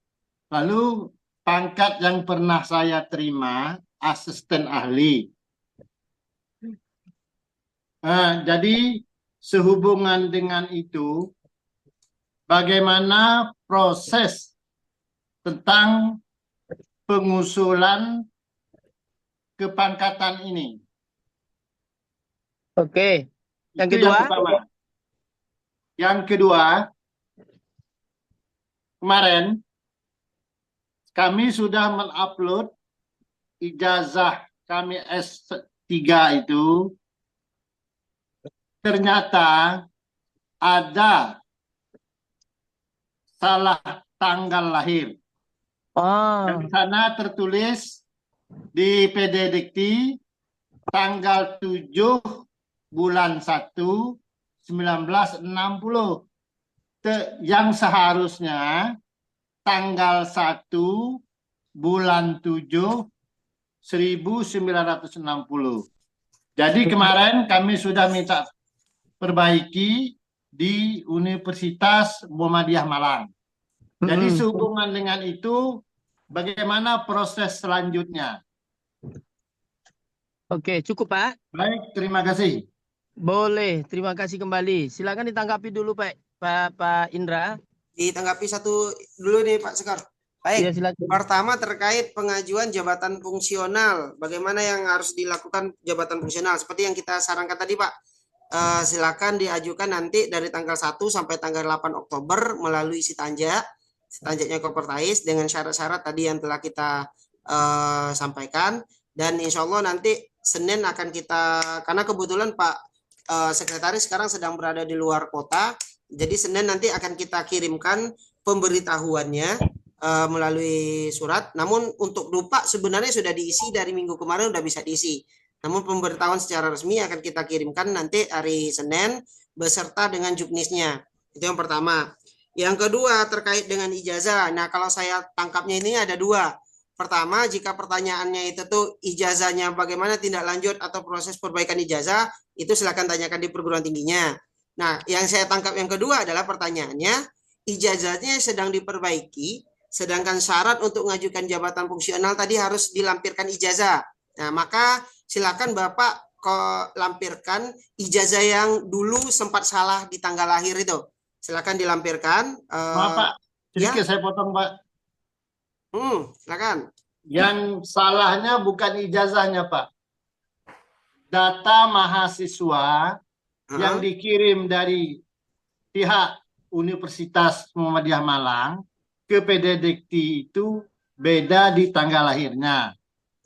Lalu pangkat yang pernah saya terima asisten ahli. Jadi sehubungan dengan itu, bagaimana proses tentang pengusulan kepangkatan ini? Oke. Yang Itu kedua? yang pertama. Yang kedua, kemarin kami sudah mengupload ijazah kami S3 itu, ternyata ada salah tanggal lahir. Oh, Di sana tertulis di PD Dikti tanggal 7 bulan 1 1960. Yang seharusnya tanggal 1 bulan 7 1960. Jadi kemarin kami sudah minta perbaiki di Universitas Muhammadiyah Malang. Jadi sehubungan dengan itu, bagaimana proses selanjutnya? oke, cukup Pak. Baik, terima kasih. Boleh, terima kasih kembali. Silakan ditanggapi dulu Pak Indra. Ditanggapi satu dulu nih Pak Sekar. Ya, Baik. silakan. Pertama terkait pengajuan jabatan fungsional. Bagaimana yang harus dilakukan jabatan fungsional? Seperti yang kita sarankan tadi Pak. Silakan diajukan nanti dari tanggal 1 sampai tanggal 8 Oktober melalui Sitanjaknya Kopertais dengan syarat-syarat tadi yang telah kita sampaikan. Dan insya Allah nanti Senin akan kita, karena kebetulan Pak Sekretaris sekarang sedang berada di luar kota, jadi Senin nanti akan kita kirimkan pemberitahuannya melalui surat. Namun untuk dupa sebenarnya sudah diisi dari minggu kemarin, sudah bisa diisi. Namun pemberitahuan secara resmi akan kita kirimkan nanti hari Senin beserta dengan juknisnya. Itu yang pertama. Yang kedua terkait dengan ijazah. Nah kalau saya tangkapnya ini ada dua. Pertama, jika pertanyaannya itu tuh ijazahnya bagaimana tindak lanjut atau proses perbaikan ijazah, itu silakan tanyakan di perguruan tingginya. Nah, yang saya tangkap yang kedua adalah pertanyaannya, ijazahnya sedang diperbaiki, sedangkan syarat untuk mengajukan jabatan fungsional tadi harus dilampirkan ijazah. Nah, maka silakan Bapak lampirkan ijazah yang dulu sempat salah di tanggal lahir itu. Silakan dilampirkan. Maaf Pak, sedikit saya potong Pak. Silakan. Yang salahnya bukan ijazahnya Pak. Data mahasiswa yang dikirim dari pihak Universitas Muhammadiyah Malang ke PD Dikti itu beda di tanggal lahirnya.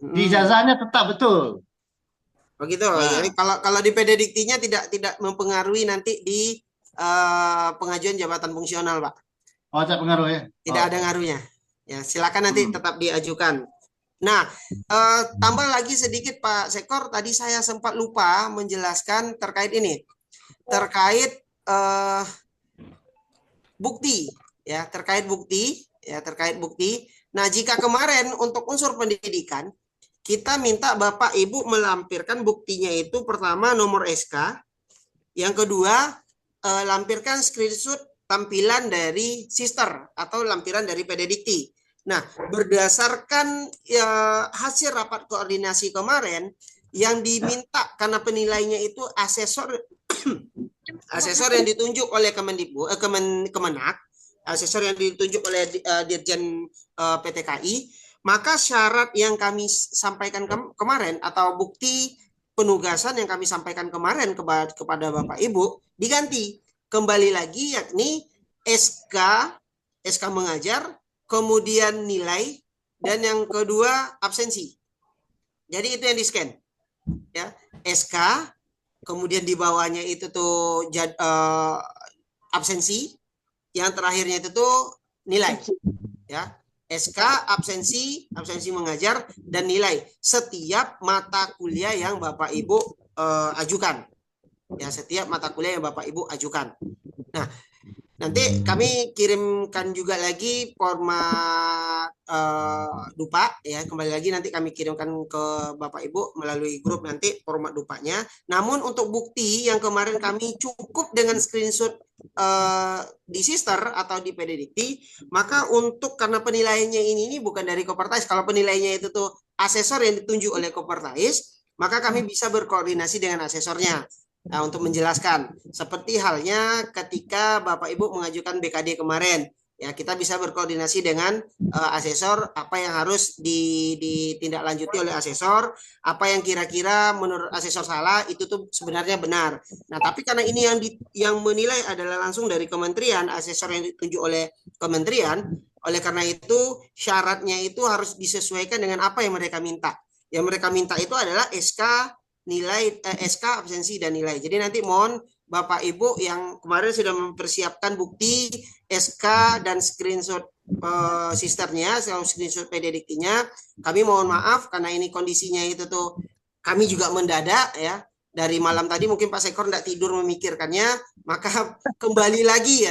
Di ijazahnya tetap betul. Begitu. Jadi kalau di PD Diktinya tidak mempengaruhi nanti di pengajuan jabatan fungsional, Pak. Oh, tidak pengaruh ya? Tidak ada ngaruhnya. Ya, silakan nanti tetap diajukan. Nah, tambah lagi sedikit Pak Sekor, tadi saya sempat lupa menjelaskan terkait ini. Terkait bukti, ya, terkait bukti. Nah, jika kemarin untuk unsur pendidikan kita minta Bapak Ibu melampirkan buktinya itu pertama nomor SK, yang kedua lampirkan screenshot tampilan dari sister atau lampiran dari PD Dikti. Nah, berdasarkan hasil rapat koordinasi kemarin yang diminta karena penilainya itu asesor yang ditunjuk oleh Kemenak, asesor yang ditunjuk oleh Dirjen PTKI, maka syarat yang kami sampaikan kemarin atau bukti penugasan yang kami sampaikan kemarin kepada Bapak Ibu diganti kembali lagi, yakni SK mengajar, kemudian nilai, dan yang kedua absensi. Jadi itu yang di scan, ya, SK, kemudian di bawahnya itu tuh absensi, yang terakhirnya itu tuh nilai, ya. SK, absensi mengajar, dan nilai setiap mata kuliah yang Bapak Ibu ajukan. Ya, setiap mata kuliah yang Bapak Ibu ajukan. Nah, nanti kami kirimkan juga lagi format dupa, ya. Kembali lagi nanti kami kirimkan ke Bapak Ibu melalui grup nanti format dupanya. Namun untuk bukti yang kemarin kami cukup dengan screenshot di Sister atau di PD Dikti, maka untuk karena penilaiannya ini bukan dari Kopertais, kalau penilaiannya itu tuh asesor yang ditunjuk oleh Kopertais, maka kami bisa berkoordinasi dengan asesornya. Nah, untuk menjelaskan, seperti halnya ketika Bapak Ibu mengajukan BKD kemarin, ya kita bisa berkoordinasi dengan asesor apa yang harus ditindaklanjuti oleh asesor, apa yang kira-kira menurut asesor salah itu tuh sebenarnya benar. Nah, tapi karena ini yang menilai adalah langsung dari kementerian, asesor yang ditunjuk oleh kementerian, oleh karena itu syaratnya itu harus disesuaikan dengan apa yang mereka minta. Yang mereka minta itu adalah SK, nilai, SK, absensi, dan nilai. Jadi nanti mohon Bapak Ibu yang kemarin sudah mempersiapkan bukti SK dan screenshot sisternya, screenshot PD Diktinya, kami mohon maaf karena ini kondisinya itu tuh kami juga mendadak, ya. Dari malam tadi mungkin Pak Sekor tidak tidur memikirkannya, maka kembali lagi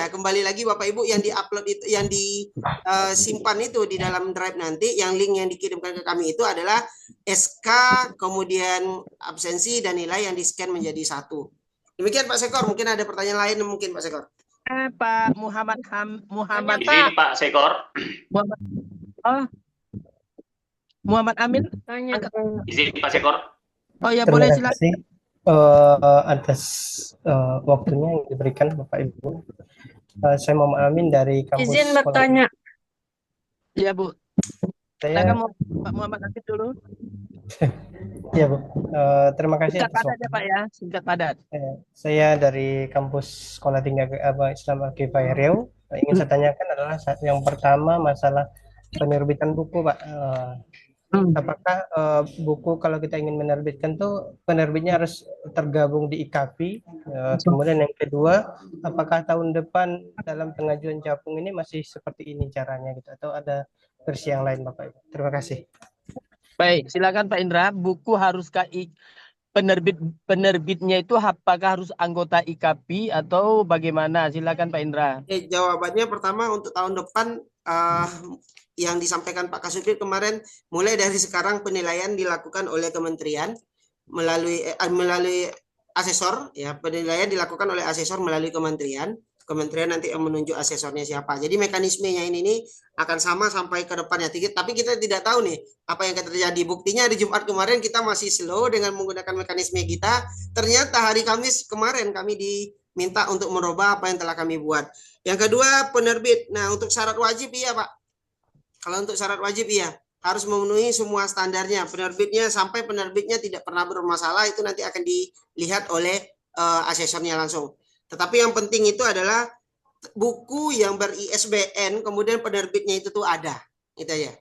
Bapak Ibu yang diupload itu, yang disimpan itu di dalam drive nanti, yang link yang dikirimkan ke kami itu adalah SK, kemudian absensi dan nilai yang di-scan menjadi satu. Demikian Pak Sekor, mungkin ada pertanyaan lain mungkin Pak Sekor. Pak Muhammad Izin Pak Sekor. Muhammad Amin. Izin Pak Sekor. Oh ya, Terima boleh kasih silakan. atas waktunya yang diberikan Bapak Ibu. Saya Muhammad Amin dari kampus. Izin bertanya. Ya Bu. Saya Pak Muhammad Amin dulu. ya Bu. Terima kasih Singkat atas padat waktu. ya Pak ya, singkat padat. Saya dari kampus Sekolah Tinggi Agama Islam Al-Kifayah Riau. Ingin saya tanyakan adalah yang pertama masalah penerbitan buku, Pak. Apakah buku kalau kita ingin menerbitkan tuh penerbitnya harus tergabung di IKAPI? Kemudian yang kedua, apakah tahun depan dalam pengajuan capung ini masih seperti ini caranya gitu atau ada versi yang lain Bapak Ibu? Terima kasih. Baik, silakan Pak Indra. Buku haruskah penerbitnya itu apakah harus anggota IKAPI atau bagaimana? Silakan Pak Indra. Jawabannya pertama untuk tahun depan yang disampaikan Pak Kasubdit kemarin, mulai dari sekarang penilaian dilakukan oleh kementerian melalui asesor, ya, penilaian dilakukan oleh asesor melalui kementerian nanti yang menunjuk asesornya siapa. Jadi mekanismenya ini akan sama sampai ke depannya. Tapi kita tidak tahu nih apa yang akan terjadi. Buktinya di Jumat kemarin kita masih slow dengan menggunakan mekanisme kita. Ternyata hari Kamis kemarin kami diminta untuk merubah apa yang telah kami buat. Yang kedua, penerbit. Nah, untuk syarat wajib iya Pak. Kalau untuk syarat wajib iya, harus memenuhi semua standarnya. Penerbitnya sampai penerbitnya tidak pernah bermasalah itu nanti akan dilihat oleh asesornya langsung. Tetapi yang penting itu adalah buku yang ber-ISBN kemudian penerbitnya itu tuh ada. Itu aja.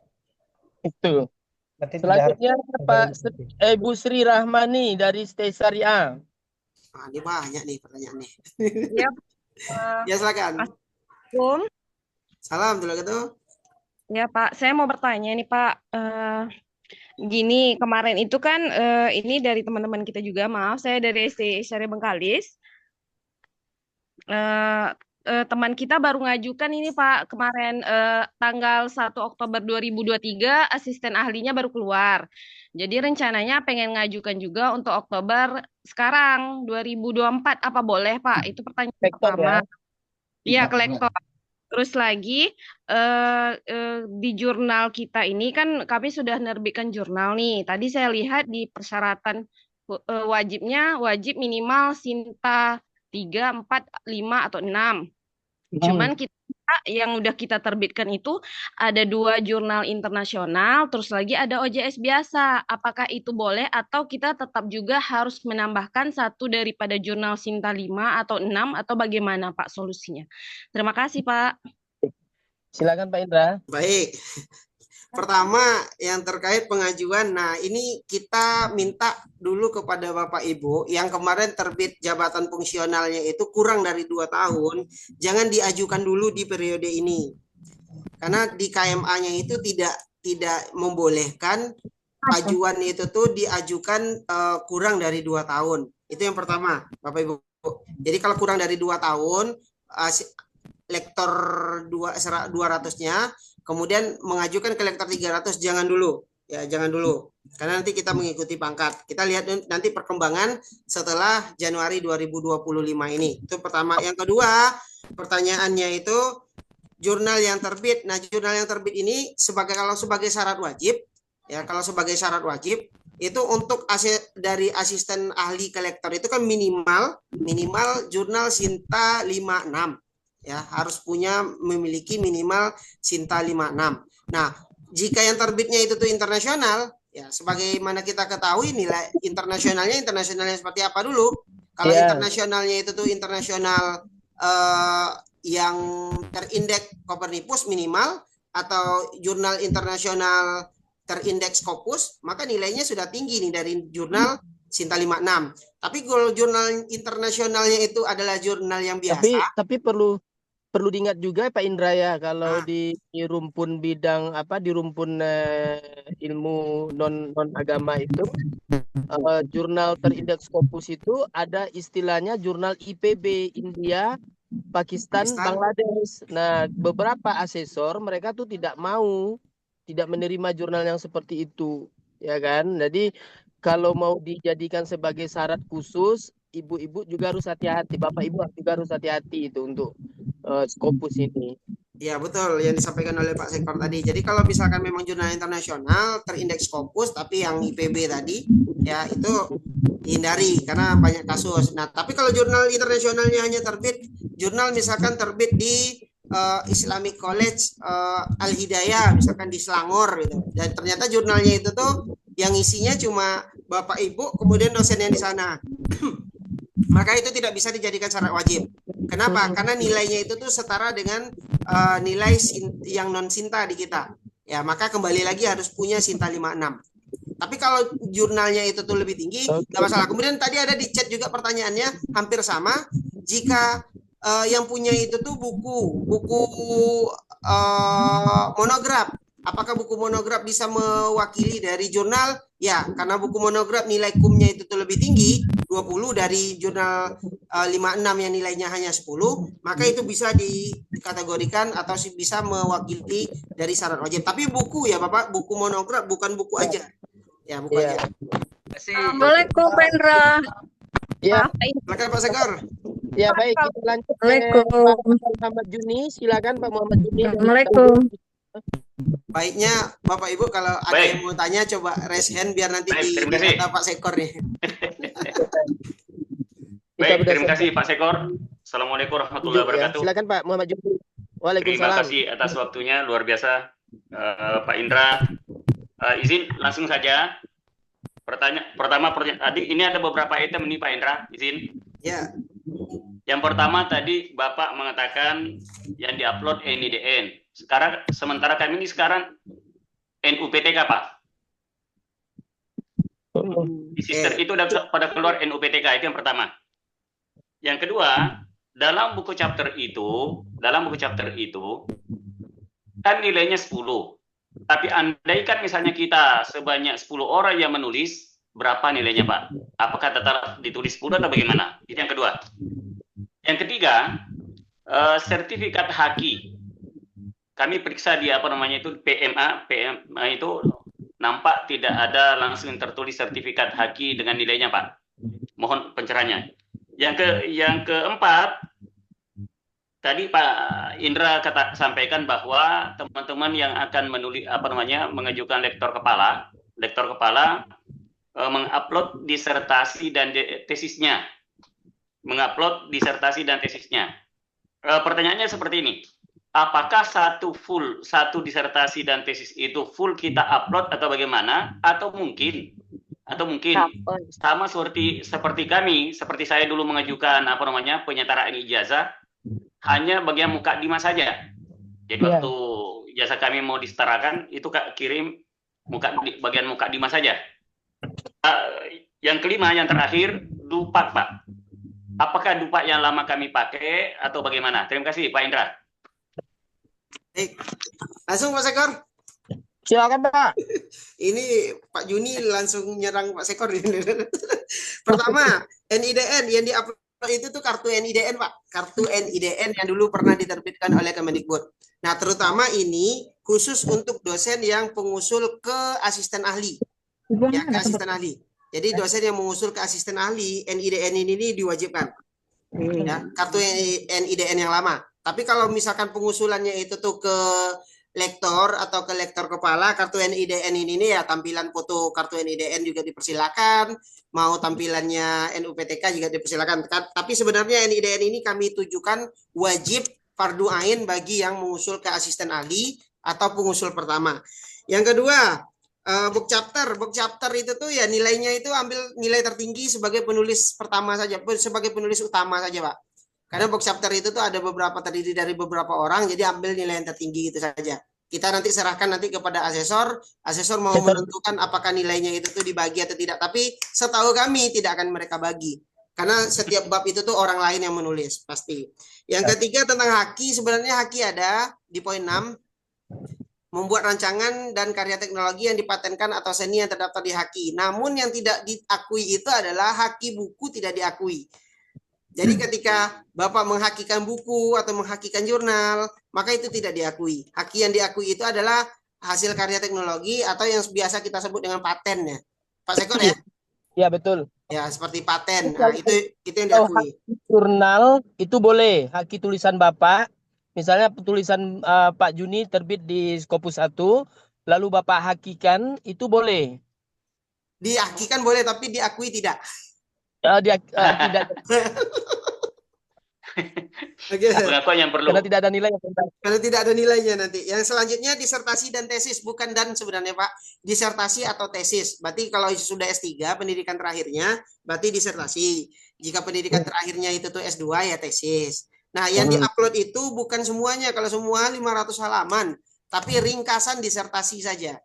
Itu. Berarti Selanjutnya Pak Ibu Sri Rahmani dari Stay Syariah. Ini banyak nih pertanyaannya. Ya, Ya silakan. Assalamualaikum. Salam dulu gitu. Ya Pak, saya mau bertanya nih Pak. Gini, kemarin itu kan ini dari teman-teman kita juga, maaf, saya dari SD Syariah Bengkalis. Teman kita baru ngajukan ini Pak, kemarin tanggal 1 Oktober 2023, asisten ahlinya baru keluar. Jadi rencananya pengen ngajukan juga untuk Oktober sekarang, 2024. Apa boleh Pak? Itu pertanyaan pertama. Iya, kolektor. Terus lagi di jurnal kita ini kan kami sudah menerbitkan jurnal nih. Tadi saya lihat di persyaratan wajib minimal Sinta 3, 4, 5 atau 6. Cuman kita Pak, yang udah kita terbitkan itu ada 2 jurnal internasional, terus lagi ada OJS biasa. Apakah itu boleh atau kita tetap juga harus menambahkan satu daripada jurnal Sinta 5 atau 6 atau bagaimana Pak solusinya? Terima kasih Pak. Silakan Pak Indra. Baik. Pertama, yang terkait pengajuan, nah ini kita minta dulu kepada Bapak Ibu yang kemarin terbit jabatan fungsionalnya itu kurang dari 2 tahun, jangan diajukan dulu di periode ini. Karena di KMA-nya itu tidak membolehkan ajuan itu tuh diajukan kurang dari 2 tahun. Itu yang pertama, Bapak Ibu. Jadi kalau kurang dari 2 tahun, lektor 200-nya, kemudian mengajukan ke lektor 300 jangan dulu. Ya, jangan dulu. Karena nanti kita mengikuti pangkat. Kita lihat nanti perkembangan setelah Januari 2025 ini. Itu pertama. Yang kedua, pertanyaannya itu jurnal yang terbit. Nah, jurnal yang terbit ini kalau sebagai syarat wajib, ya kalau sebagai syarat wajib itu untuk dari asisten ahli ke lektor itu kan minimal jurnal Sinta 56. Ya, harus memiliki minimal Sinta 56. Nah, jika yang terbitnya itu tuh internasional, ya sebagaimana kita ketahui nilai internasionalnya seperti apa dulu? Kalau internasionalnya itu tuh internasional yang terindeks Copernicus minimal atau jurnal internasional terindeks Scopus, maka nilainya sudah tinggi nih dari jurnal Sinta 56. Tapi kalau jurnal internasionalnya itu adalah jurnal yang biasa. Tapi perlu diingat juga Pak Indra ya, kalau di rumpun bidang di rumpun ilmu non agama itu jurnal terindeks Scopus itu ada istilahnya jurnal IPB, India, Pakistan, Bangladesh. Nah, beberapa asesor mereka tuh tidak menerima jurnal yang seperti itu, ya kan? Jadi kalau mau dijadikan sebagai syarat khusus, ibu-ibu juga harus hati-hati, bapak ibu juga harus hati-hati itu untuk Scopus ini. Ya betul yang disampaikan oleh Pak Sekor tadi. Jadi kalau misalkan memang jurnal internasional terindeks Scopus tapi yang IPB tadi, ya itu dihindari karena banyak kasus. Nah tapi kalau jurnal internasionalnya hanya jurnal misalkan terbit di Islamic College Al Hidayah misalkan di Selangor gitu, dan ternyata jurnalnya itu tuh yang isinya cuma bapak ibu kemudian dosen yang di sana. Maka itu tidak bisa dijadikan syarat wajib. Kenapa? Karena nilainya itu tuh setara dengan nilai yang non Sinta di kita. Ya, maka kembali lagi harus punya Sinta 56. Tapi kalau jurnalnya itu tuh lebih tinggi, nggak masalah. Kemudian tadi ada di chat juga pertanyaannya hampir sama. Jika yang punya itu tuh buku monograf. Apakah buku monograf bisa mewakili dari jurnal? Ya, karena buku monograf nilai kumnya itu tuh lebih tinggi, 20 dari jurnal 56 yang nilainya hanya 10, maka itu bisa dikategorikan atau bisa mewakili dari syarat wajib. Tapi buku ya Bapak, buku monograf bukan buku aja. Ya, buku aja. Assalamualaikum Pak Indra. Ya, silakan Pak Sekor. Ya, baik, kita lanjut ke Pak Muhammad Juni. Silakan Pak Muhammad Juni. Assalamualaikum. Baiknya Bapak Ibu kalau ada yang mau tanya coba raise hand biar nanti dikata Pak Sekor nih. Baik, terima kasih Pak Sekor. Assalamualaikum warahmatullahi wabarakatuh. Silakan Pak Muhammad Juni. Waalaikumsalam. Terima kasih atas waktunya, luar biasa Pak Indra. Izin langsung saja. Pertama tadi ini ada beberapa item nih Pak Indra, izin. Ya. Yang pertama tadi Bapak mengatakan yang diupload NIDN. Sementara kami ini sekarang NUPTK Pak. Di sistem itu pada keluar NUPTK, itu yang pertama. Yang kedua, dalam buku chapter itu kan nilainya 10. Tapi andaikan misalnya kita sebanyak 10 orang yang menulis, berapa nilainya Pak? Apakah tetap ditulis 10 atau bagaimana? Itu yang kedua. Yang ketiga, sertifikat haki. Kami periksa di PMA itu nampak tidak ada langsung tertulis sertifikat haki dengan nilainya Pak. Mohon pencerahannya. Yang keempat, tadi Pak Indra sampaikan bahwa teman-teman yang akan mengajukan lektor kepala mengupload disertasi dan tesisnya. Pertanyaannya seperti ini. apakah satu disertasi dan tesis itu full kita upload atau bagaimana? Atau mungkin sama seperti kami, seperti saya dulu mengajukan penyetaraan ijazah hanya bagian mukadimah saja. Jadi waktu ijazah kami mau disetarakan itu kirim bagian mukadimah saja. Yang kelima, yang terakhir, dupat, Pak. Apakah dupat yang lama kami pakai atau bagaimana? Terima kasih, Pak Indra. Baik. Langsung Pak Sekor. Silakan Pak. Ini Pak Juni langsung nyerang Pak Sekor. Pertama, NIDN yang diupload itu tuh kartu NIDN Pak. Kartu NIDN yang dulu pernah diterbitkan oleh Kemendikbud. Nah, terutama ini khusus untuk dosen yang pengusul ke asisten ahli. Ya, ke asisten ahli. Jadi dosen yang mengusul ke asisten ahli, NIDN ini diwajibkan. Ya, kartu NIDN yang lama. Tapi kalau misalkan pengusulannya itu tuh ke lektor atau ke lektor kepala, kartu NIDN ini ya tampilan foto kartu NIDN juga dipersilakan, mau tampilannya NUPTK juga dipersilakan. Tapi sebenarnya NIDN ini kami tujukan wajib fardu ain bagi yang mengusul ke asisten ahli atau pengusul pertama. Yang kedua, book chapter itu tuh ya nilainya itu ambil nilai tertinggi sebagai penulis pertama saja, sebagai penulis utama saja Pak. Karena book chapter itu tuh ada terdiri dari beberapa orang, jadi ambil nilai yang tertinggi itu saja. Kita nanti serahkan nanti kepada asesor mau menentukan apakah nilainya itu tuh dibagi atau tidak. Tapi setahu kami tidak akan mereka bagi. Karena setiap bab itu tuh orang lain yang menulis, pasti. Yang ketiga tentang haki, sebenarnya haki ada di poin 6. Membuat rancangan dan karya teknologi yang dipatenkan atau seni yang terdaftar di haki. Namun yang tidak diakui itu adalah haki buku tidak diakui. Jadi ketika Bapak menghakikan buku atau menghakikan jurnal, maka itu tidak diakui. Haki yang diakui itu adalah hasil karya teknologi atau yang biasa kita sebut dengan paten ya. Pak Sekor ya? Ya betul. Ya seperti paten. Nah, itu yang diakui. Jurnal itu boleh, haki tulisan Bapak. Misalnya tulisan Pak Juni terbit di Scopus 1, lalu Bapak hakikan, itu boleh. Dihakikan boleh, tapi diakui tidak. Tidak. Pengakuan yang perlu. Karena tidak ada nilai. Karena tidak ada nilainya nanti. Yang selanjutnya disertasi dan tesis, bukan dan sebenarnya Pak. Disertasi atau tesis. Berarti kalau sudah S3 pendidikan terakhirnya berarti disertasi. Jika pendidikan terakhirnya itu tuh S2 ya tesis. Nah, yang diupload itu bukan semuanya. Kalau semua 500 halaman, tapi ringkasan disertasi saja.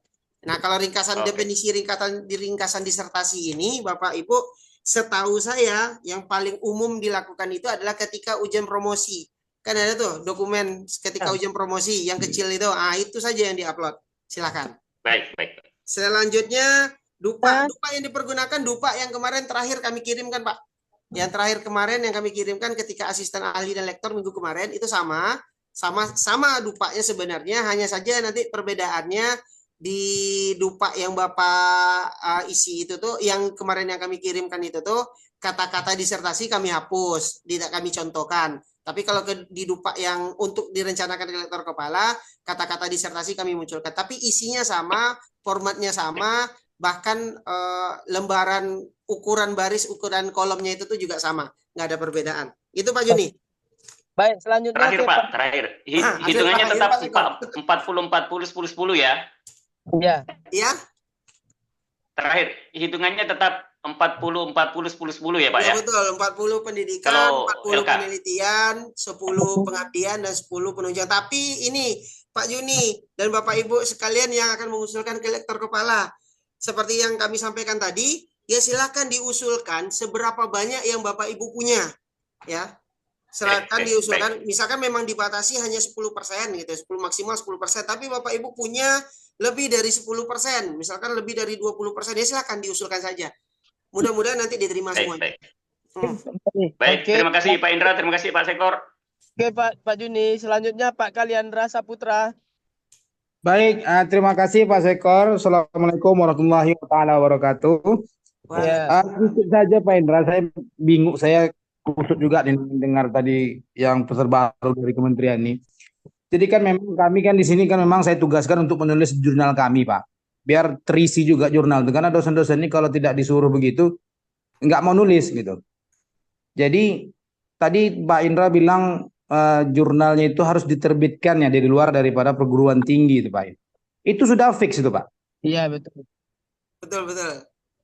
Nah, kalau ringkasan definisi ringkasan disertasi ini Bapak Ibu, setahu saya yang paling umum dilakukan itu adalah ketika ujian promosi. Kan ada tuh dokumen ketika ujian promosi yang kecil itu. Itu saja yang diupload. Silakan. Baik. Selanjutnya dupa yang dipergunakan, dupa yang kemarin terakhir kami kirimkan Pak. Yang terakhir kemarin yang kami kirimkan ketika asisten ahli dan lektor minggu kemarin itu sama dupanya sebenarnya, hanya saja nanti perbedaannya di dupa yang Bapak isi itu tuh, yang kemarin yang kami kirimkan itu tuh kata-kata disertasi kami hapus, tidak kami contohkan. Tapi kalau di dupa yang untuk direncanakan di lektor kepala, kata-kata disertasi kami munculkan. Tapi isinya sama, formatnya sama, bahkan lembaran ukuran baris, ukuran kolomnya itu tuh juga sama, nggak ada perbedaan. Itu Pak Juni. Baik, selanjutnya terakhir Pak, terakhir. Hitungannya tetap 40 10 ya. Iya. Iya. Terakhir, hitungannya tetap 40 10 ya Pak ya. Betul, 40 pendidikan, 40 penelitian, 10 pengabdian dan 10 penunjang. Tapi ini Pak Juni dan Bapak Ibu sekalian yang akan mengusulkan ke lektor kepala, seperti yang kami sampaikan tadi, ya silakan diusulkan seberapa banyak yang Bapak Ibu punya, ya. Silakan diusulkan. Misalkan memang dibatasi hanya 10% gitu, 10 maksimal 10%, tapi Bapak Ibu punya lebih dari 10%, misalkan lebih dari 20%, ya silakan diusulkan saja. Mudah-mudahan nanti diterima semuanya. Baik, terima kasih Pak Indra, terima kasih Pak Sekor. Oke Pak Juni, selanjutnya Pak Kaliandra Saputra. Baik, terima kasih Pak Sekor. Assalamualaikum warahmatullahi wabarakatuh. Sedikit saja Pak Indra, saya bingung, saya kusut juga dengar tadi yang peserta baru dari kementerian ini. Jadi kan memang kami kan di sini kan memang saya tugaskan untuk menulis jurnal kami Pak. Biar terisi juga jurnal. Karena dosen-dosen ini kalau tidak disuruh begitu, nggak mau nulis gitu. Jadi tadi Pak Indra bilang jurnalnya itu harus diterbitkan ya dari luar daripada perguruan tinggi itu Pak. Itu sudah fix itu Pak. Iya betul. Betul.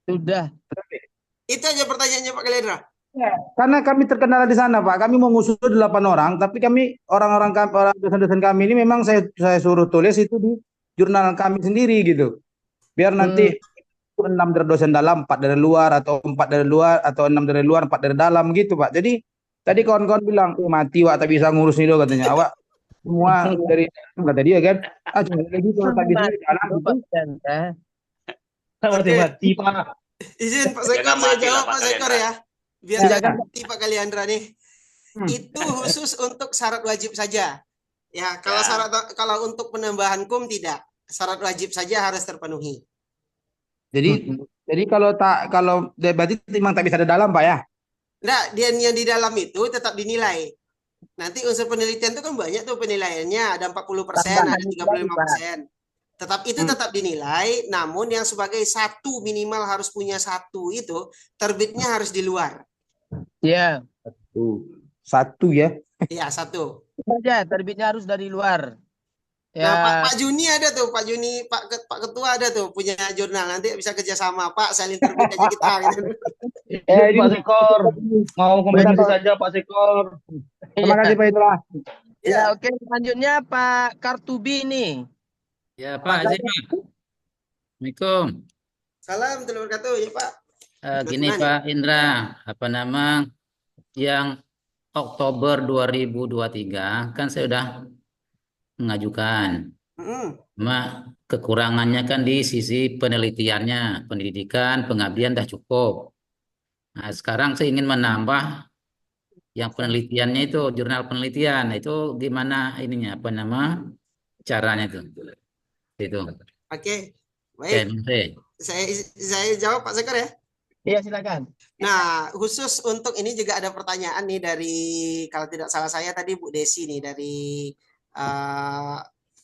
Sudah. Itu aja pertanyaannya Pak Kalendra. Karena kami terkendala di sana Pak. Kami mau ngusul 8 orang, tapi kami orang dosen-dosen kami ini memang saya suruh tulis itu di jurnal kami sendiri gitu. Biar nanti 6 dari dosen dalam, 4 dari luar, atau 4 dari luar, atau 6 dari luar, 4 dari dalam gitu Pak. Jadi tadi kawan-kawan bilang, mati Wak, tak bisa ngurus nih katanya. Awak semua dari kata dia kan. Cuma lagi kalau tak bisa jalan gitu. Mati Pak. Izin Pak Sekor, saya jawab Pak Sekor ya. Biar ngerti Pak Kaliandra nih. Itu khusus untuk syarat wajib saja. Ya, kalau untuk penambahan kum tidak. Syarat wajib saja harus terpenuhi. Jadi kalau berarti memang tak bisa ada dalam Pak ya? Enggak, yang di dalam itu tetap dinilai. Nanti unsur penelitian itu kan banyak tuh penilaiannya, ada 40%, ada 35%. Tetap dinilai, namun yang sebagai satu minimal harus punya satu itu terbitnya harus di luar. Iya. Satu ya? Iya, satu. Saja terbitnya harus dari luar. Ya. Nah, Pak Juni ada tuh, Pak Juni, Pak Ketua ada tuh punya jurnal, nanti bisa kerjasama Pak, saling terbit aja kita. Gitu. Pak Sekor, mau komentari saja Pak Sekor. Terima kasih Pak Indra. Ya, oke. Selanjutnya Pak Kartubi nih. Ya Pak, Assalamualaikum. Salam, terima kasih ya Pak. Gini Pak Indra, yang Oktober 2023 kan saya udah mengajukan. Cuma kekurangannya kan di sisi penelitiannya, pendidikan, pengabdian dah cukup. Nah, sekarang saya ingin menambah yang penelitiannya itu, jurnal penelitian, itu gimana ininya, caranya itu. Oke, baik. Saya jawab Pak Sekor ya. Iya, silakan. Nah, khusus untuk ini juga ada pertanyaan nih dari, kalau tidak salah saya tadi Bu Desi nih dari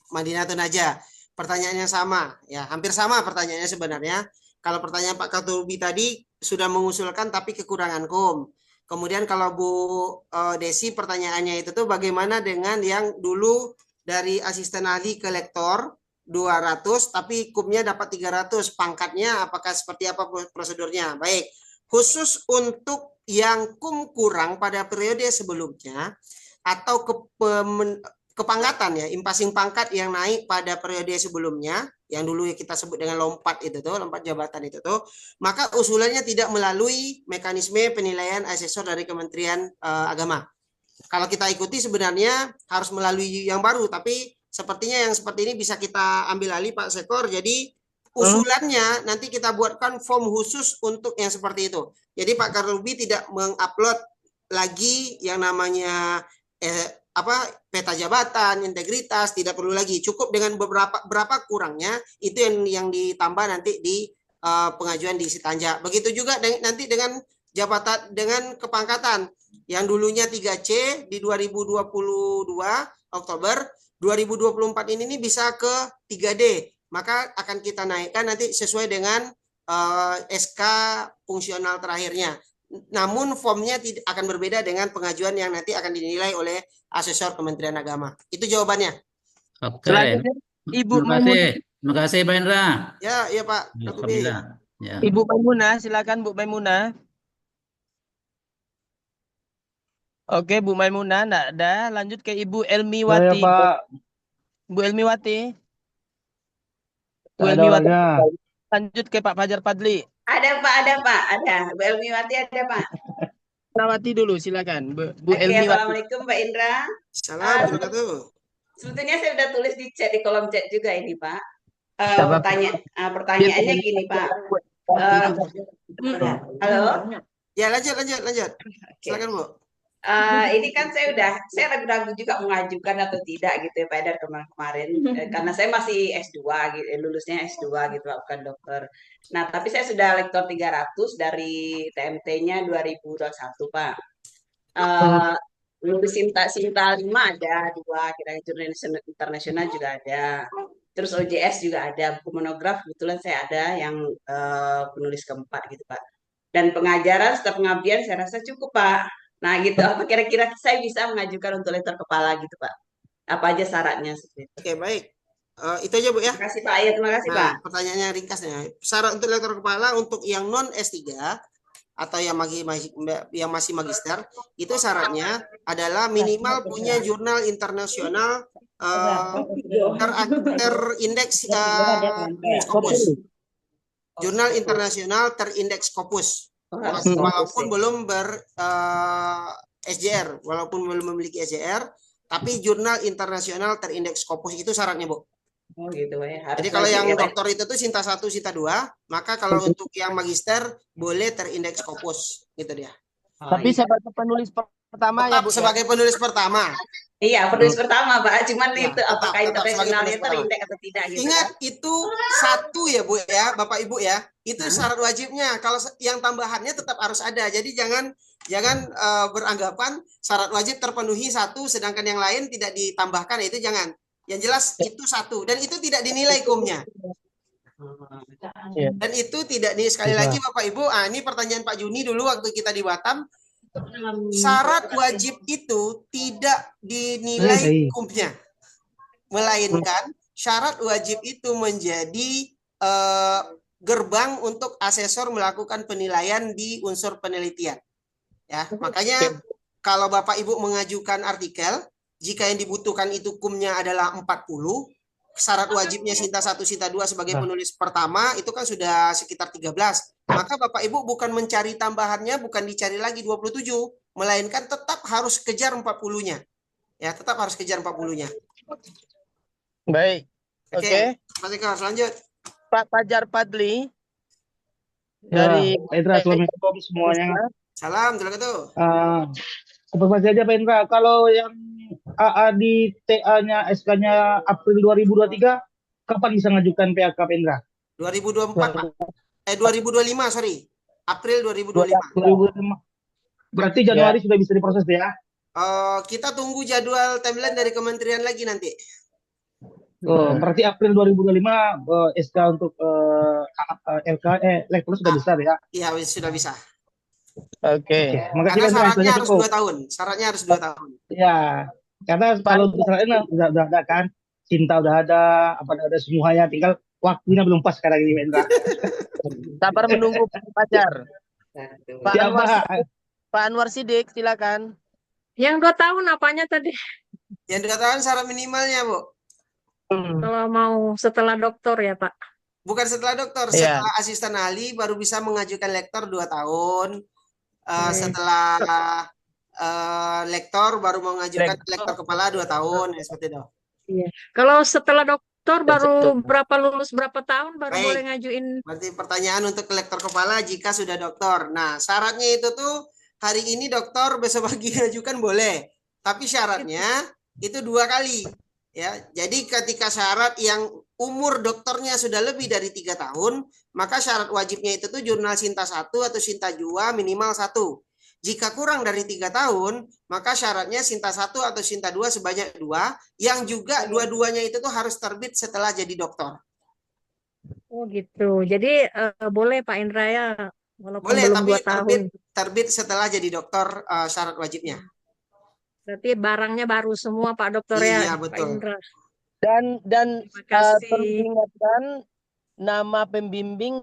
Madinatul Najah. Pertanyaannya sama, ya hampir sama pertanyaannya sebenarnya. Kalau pertanyaan Pak Kartubi tadi sudah mengusulkan tapi kekurangan kum. Kemudian kalau Bu Desi pertanyaannya itu tuh bagaimana dengan yang dulu dari asisten ahli ke lektor 200 tapi kumnya dapat 300, pangkatnya apakah seperti apa prosedurnya? Baik, khusus untuk yang kum kurang pada periode sebelumnya atau kepangkatan ya, impasing pangkat yang naik pada periode sebelumnya yang dulu kita sebut dengan lompat itu tuh, lompat jabatan itu tuh, maka usulannya tidak melalui mekanisme penilaian asesor dari Kementerian Agama. Kalau kita ikuti sebenarnya harus melalui yang baru, tapi sepertinya yang seperti ini bisa kita ambil alih Pak Sekor. Jadi usulannya nanti kita buatkan form khusus untuk yang seperti itu. Jadi Pak Kartubi tidak mengupload lagi yang namanya peta jabatan, integritas, tidak perlu lagi. Cukup dengan berapa kurangnya itu yang ditambah nanti di pengajuan di Sitanja. Begitu juga nanti dengan jabatan dengan kepangkatan yang dulunya 3C di 2022 Oktober 2024 ini bisa ke 3D, maka akan kita naikkan nanti sesuai dengan SK fungsional terakhirnya. Namun formnya akan berbeda dengan pengajuan yang nanti akan dinilai oleh asesor Kementerian Agama. Itu jawabannya. Oke. Ibu Terima kasih Pak Indra. Ya Pak. Ya. Ibu Maimunah, silakan Bu Maimunah. Oke, Bu Maimunah enggak ada. Lanjut ke Ibu Elmiwati. Saya, Pak. Bu Elmiwati. Bu Ada Elmiwati. orangnya. Lanjut ke Pak Fajar Padli. Ada Pak, ada. Bu Elmiwati ada Pak. Elmiwati dulu, silakan. Bu Oke, Elmiwati. Assalamualaikum Pak Indra. Assalamualaikum. Sebetulnya saya sudah tulis di chat, di kolom chat juga ini Pak. Pertanyaannya gini Pak. Halo. Ya lanjut. Silakan Bu. Ini kan saya ragu-ragu juga mengajukan atau tidak gitu ya Pak Edar kemarin karena saya masih S2 gitu, lulusnya S2 gitu bukan dokter. Nah, tapi saya sudah lektor 300 dari TMT-nya 2021 Pak. Lulus Sinta 5 ada 2, kira jurnal internasional juga ada. Terus OJS juga ada, buku monograf kebetulan saya ada yang penulis keempat gitu Pak. Dan pengajaran serta pengabdian saya rasa cukup Pak. Nah, gitu. Apa kira-kira saya bisa mengajukan untuk lektor kepala gitu, Pak? Apa aja syaratnya? Oke, baik. Itu aja Bu ya. Terima kasih Pak. Ya, terima kasih Pak. Nah, pertanyaannya ringkasnya. Syarat untuk lektor kepala untuk yang non S3 atau yang masih magister, itu syaratnya adalah minimal punya jurnal internasional terindeks Scopus. Jurnal internasional terindeks Scopus. Walaupun belum SJR, walaupun belum memiliki SJR, tapi jurnal internasional terindeks Scopus itu syaratnya, Bu. Oh gitu ya. Jadi kalau yang doktor itu tuh Sinta 1, Sinta 2, maka kalau untuk yang magister boleh terindeks Scopus, gitu dia. Tapi sebagai penulis pertama ya, Bu. Sebagai penulis pertama. Iya, penulis pertama, Pak. Cuman itu apakah internasionalnya terindeks atau tidak gitu. Ingat, itu satu ya, Bu ya, Bapak Ibu ya. Itu syarat wajibnya. Kalau yang tambahannya tetap harus ada. Jadi jangan beranggapan syarat wajib terpenuhi satu sedangkan yang lain tidak ditambahkan, itu jangan. Yang jelas itu satu dan itu tidak dinilai kumnya. Dan itu tidak sekali lagi Bapak Ibu, ini pertanyaan Pak Juni dulu waktu kita di Batam. Syarat wajib itu tidak dinilai kumnya, melainkan syarat wajib itu menjadi gerbang untuk asesor melakukan penilaian di unsur penelitian. Ya, makanya kalau Bapak Ibu mengajukan artikel, jika yang dibutuhkan itu kumnya adalah 40, syarat wajibnya Sinta 1, Sinta 2 sebagai penulis pertama itu kan sudah sekitar 13. Maka Bapak Ibu bukan mencari tambahannya, bukan dicari lagi 27, melainkan tetap harus kejar 40-nya. Ya, tetap harus kejar 40-nya. Baik. Oke. Mas Eka, lanjut. Pak Fajar Padli dari Pak Indra, assalamualaikum semuanya. Salam, tuh. Informasi aja Pak Indra, kalau yang AA di TA-nya SK-nya April 2023, kapan bisa ngajukan PAK Pak Indra? 2025, sorry. April 2025. 2025. Berarti Januari sudah bisa diproses ya? Kita tunggu jadwal timeline dari kementerian lagi nanti. Berarti April 2025 SK untuk lektor sudah bisa ya? Iya, sudah bisa. Oke. Karena syaratnya harus 2 tahun. Syaratnya harus 2 tahun. Ya, karena kalau syaratnya udah ada kan, Cinta udah ada, ada semuanya, tinggal waktunya belum pas sekarang ini, Indra. Sabar menunggu Pak Fajar. Pak Anwar Sidik, silakan. Yang 2 tahun apanya tadi? Yang 2 tahun syarat minimalnya, Bu. Kalau mau setelah doktor ya, Pak? Bukan setelah doktor, setelah asisten ahli baru bisa mengajukan lektor 2 tahun. Setelah lektor baru mengajukan lektor kepala 2 tahun, ya seperti itu. Iya. Kalau setelah doktor baru lulus berapa tahun baru boleh ngajuin? Berarti pertanyaan untuk lektor kepala jika sudah doktor. Nah, syaratnya itu tuh hari ini doktor, besok pagi ngajukan boleh. Tapi syaratnya itu 2 kali. Ya, jadi ketika syarat yang umur doktornya sudah lebih dari 3 tahun, maka syarat wajibnya itu tuh jurnal Sinta 1 atau Sinta 2 minimal 1. Jika kurang dari 3 tahun, maka syaratnya Sinta 1 atau Sinta 2 sebanyak 2, yang juga dua-duanya itu tuh harus terbit setelah jadi doktor. Oh gitu. Jadi boleh Pak Indra ya, walaupun boleh, belum tapi 2 tahun. Terbit setelah jadi doktor syarat wajibnya. Berarti barangnya baru semua Pak Dokter ya, betul. Pak Indra. Dan perlu diingatkan nama pembimbing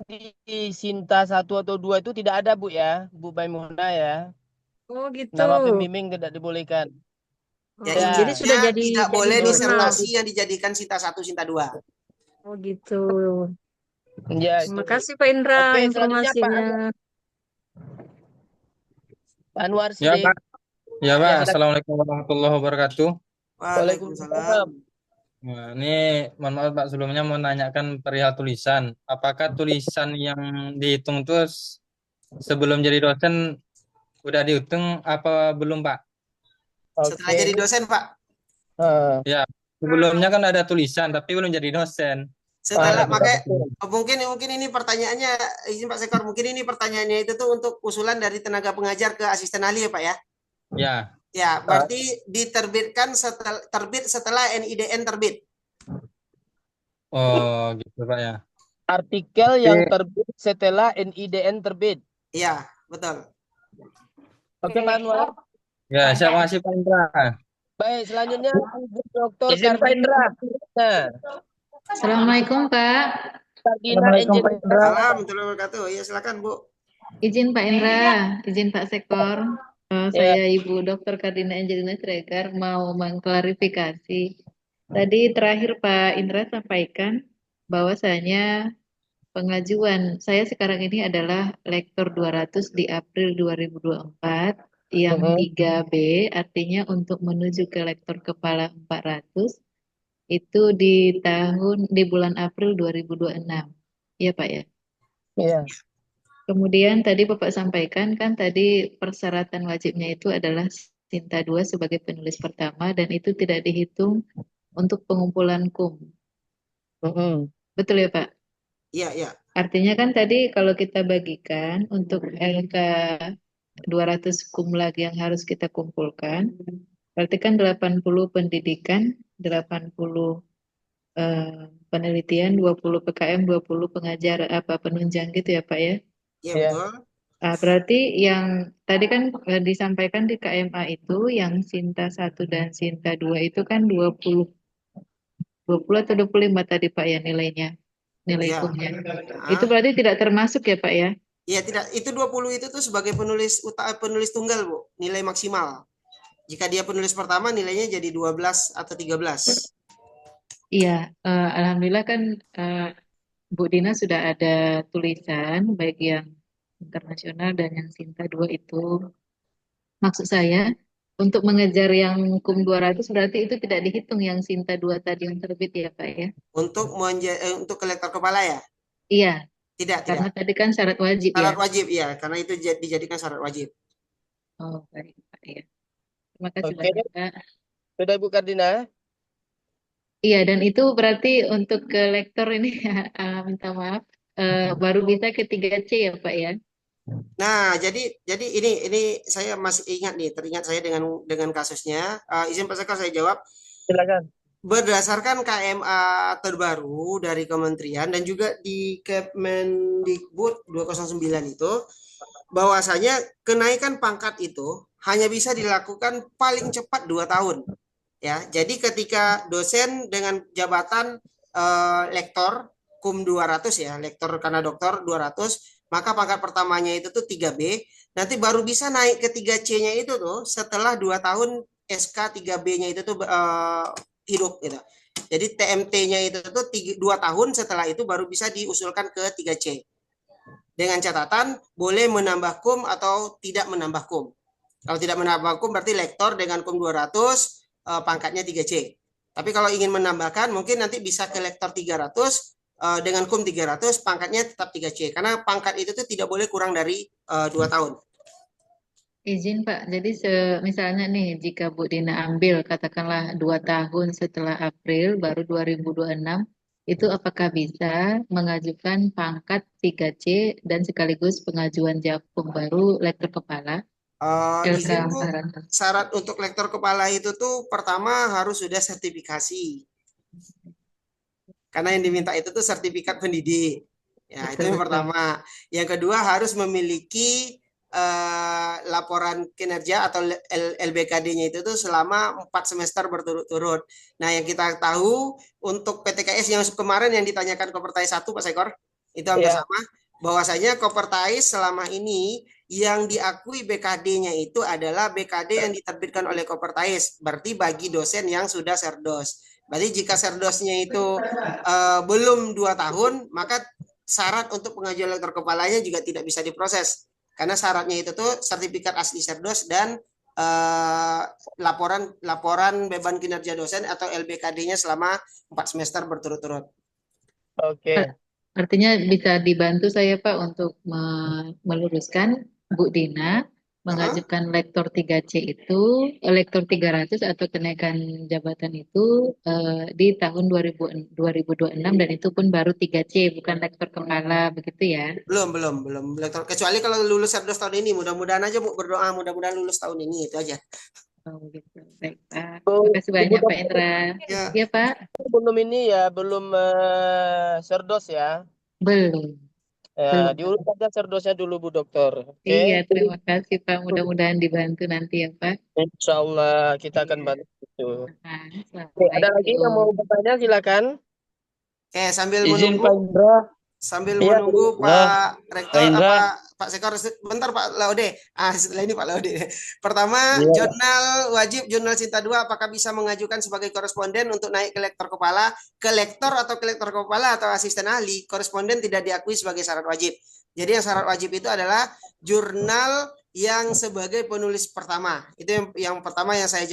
di Sinta 1 atau 2 itu tidak ada, Bu ya, Bu Maimunah ya. Oh gitu. Nama pembimbing tidak dibolehkan. Ya, jadi sudah tidak boleh disertasi yang dijadikan Sinta 1, Sinta 2. Oh gitu. Ya, terima kasih Pak Indra informasinya. Pak Anwar Ya Sidik. Pak. Ya Pak, Assalamualaikum warahmatullahi wabarakatuh. Waalaikumsalam. Nah, ini mohon maaf Pak, sebelumnya mau nanyakan perihal tulisan. Apakah tulisan yang dihitung terus sebelum jadi dosen udah dihitung apa belum Pak? Setelah jadi dosen Pak. Ya, sebelumnya kan ada tulisan tapi belum jadi dosen. Setelah mungkin ini pertanyaannya, izin Pak Sekor, mungkin ini pertanyaannya itu tuh untuk usulan dari tenaga pengajar ke asisten ahli ya Pak ya? Ya. Ya, berarti diterbitkan setelah NIDN terbit. Oh, gitu Pak ya. Artikel yang terbit setelah NIDN terbit. Iya, betul. Oke, Pak Anwar. Ya, siap, makasih Pak Indra. Baik, selanjutnya Ibu Dr. Izin Pak Indra. Kardina. Assalamualaikum Pak. Kardina Assalamualaikum Pak Engineering. Indra. Salam warahmatullahi wabarakatuh. Ya silakan Bu. Izin Pak Indra, izin Pak Sekor. Saya Ibu Dr. Kardina Angelina Siregar mau mengklarifikasi. Tadi terakhir Pak Indra sampaikan bahwasanya pengajuan saya sekarang ini adalah Lektor 200 di April 2024 yang 3B, artinya untuk menuju ke Lektor Kepala 400 itu di bulan April 2026. Iya Pak ya? Iya. Kemudian tadi Bapak sampaikan kan tadi persyaratan wajibnya itu adalah Sinta 2 sebagai penulis pertama dan itu tidak dihitung untuk pengumpulan KUM. Betul ya Pak? Iya, iya. Artinya kan tadi kalau kita bagikan untuk LK 200 KUM lagi yang harus kita kumpulkan, berarti kan 80 pendidikan, 80 penelitian, 20 PKM, 20 pengajar penunjang gitu ya Pak ya? Iya, betul. Berarti yang tadi kan disampaikan di KMA itu yang Sinta 1 dan Sinta 2 itu kan 20 atau 25 tadi Pak ya nilainya, nilai Iya. KUM-nya. Itu berarti tidak termasuk ya Pak ya? Iya, tidak. Itu 20 itu tuh sebagai penulis tunggal, Bu. Nilai maksimal. Jika dia penulis pertama nilainya jadi 12 atau 13. Iya, alhamdulillah kan Bu Dina sudah ada tulisan baik yang internasional dan yang Sinta 2 itu. Maksud saya untuk mengejar yang KUM 200 berarti itu tidak dihitung yang Sinta 2 tadi yang terbit ya Pak ya? Untuk untuk kolektor kepala ya? Iya. Tidak, Karena tidak. tadi kan syarat wajib ya? Syarat wajib ya, karena itu dijadikan syarat wajib. Oh, baik Pak ya. Terima kasih Oke. banyak Pak. Sudah Ibu Kardina? Iya, dan itu berarti untuk ke lektor ini minta maaf baru bisa ke 3C ya Pak ya? Nah, jadi ini saya masih ingat nih, teringat saya dengan kasusnya. Izin Pak Sekar saya jawab. Silakan. Berdasarkan KMA terbaru dari kementerian dan juga di Kemendikbud 209 itu, bahwasanya kenaikan pangkat itu hanya bisa dilakukan paling cepat 2 tahun. Ya, jadi ketika dosen dengan jabatan lektor KUM 200 ya, lektor karena doktor 200, maka pangkat pertamanya itu tuh 3B, nanti baru bisa naik ke 3C-nya itu tuh setelah 2 tahun SK 3B-nya itu tuh hidup gitu. Jadi TMT-nya itu tuh 2 tahun, setelah itu baru bisa diusulkan ke 3C. Dengan catatan boleh menambah KUM atau tidak menambah KUM. Kalau tidak menambah KUM berarti lektor dengan KUM 200 pangkatnya 3C. Tapi kalau ingin menambahkan mungkin nanti bisa ke lektor 300 dengan KUM 300 pangkatnya tetap 3C. Karena pangkat itu tuh tidak boleh kurang dari 2 tahun. Izin Pak, jadi misalnya nih jika Bu Dina ambil katakanlah 2 tahun setelah April baru 2026, itu apakah bisa mengajukan pangkat 3C dan sekaligus pengajuan JAPUM baru lektor kepala? Izin Bu, syarat untuk lektor kepala itu tuh pertama harus sudah sertifikasi. Karena yang diminta itu tuh sertifikat pendidik. Ya, itu yang pertama. Yang kedua harus memiliki laporan kinerja atau LBKD-nya itu tuh selama 4 semester berturut-turut. Nah, yang kita tahu untuk PTKS yang kemarin yang ditanyakan Kopertais 1 Pak Sekor, itu hampir sama, bahwasanya Kopertais selama ini yang diakui BKD-nya itu adalah BKD yang diterbitkan oleh Kopertais, berarti bagi dosen yang sudah serdos. Berarti jika serdosnya itu belum 2 tahun, maka syarat untuk pengajuan lektor kepalanya juga tidak bisa diproses. Karena syaratnya itu tuh sertifikat asli serdos dan laporan beban kinerja dosen atau LBKD-nya selama 4 semester berturut-turut. Oke. Artinya bisa dibantu saya Pak untuk meluruskan Bu Dina mengajukan lektor 3C itu, lektor 300 atau kenaikan jabatan itu di tahun 2026 dan itu pun baru 3C bukan lektor kepala begitu ya? Belum lektor, kecuali kalau lulus serdos tahun ini, mudah-mudahan aja Bu berdoa mudah-mudahan lulus tahun ini, itu aja. Oh gitu, baik Pak. Terima kasih banyak Pak Indra. Ya Pak. Belum ini ya, belum serdos ya? Belum. Ya, diurus saja serdosnya dulu Bu Dokter. Oke. Iya, terima kasih Pak. Mudah-mudahan dibantu nanti ya Pak. Insya Allah kita akan bantu itu. Nah, Oke, ada lagi yang mau Assalamualaikum. bertanya silakan. Sambil Izin menunggu Pak Indra. sambil Iya, menunggu halo, Pak Rektor Pak Indra. Pak Sekor, bentar Pak Laude. Setelah ini Pak Laude. Pertama, Iya. jurnal wajib jurnal Sinta 2 apakah bisa mengajukan sebagai koresponden untuk naik ke lektor kepala, ke lektor atau ke lektor kepala atau asisten ahli? Koresponden tidak diakui sebagai syarat wajib. Jadi yang syarat wajib itu adalah jurnal yang sebagai penulis pertama. Itu yang pertama yang saya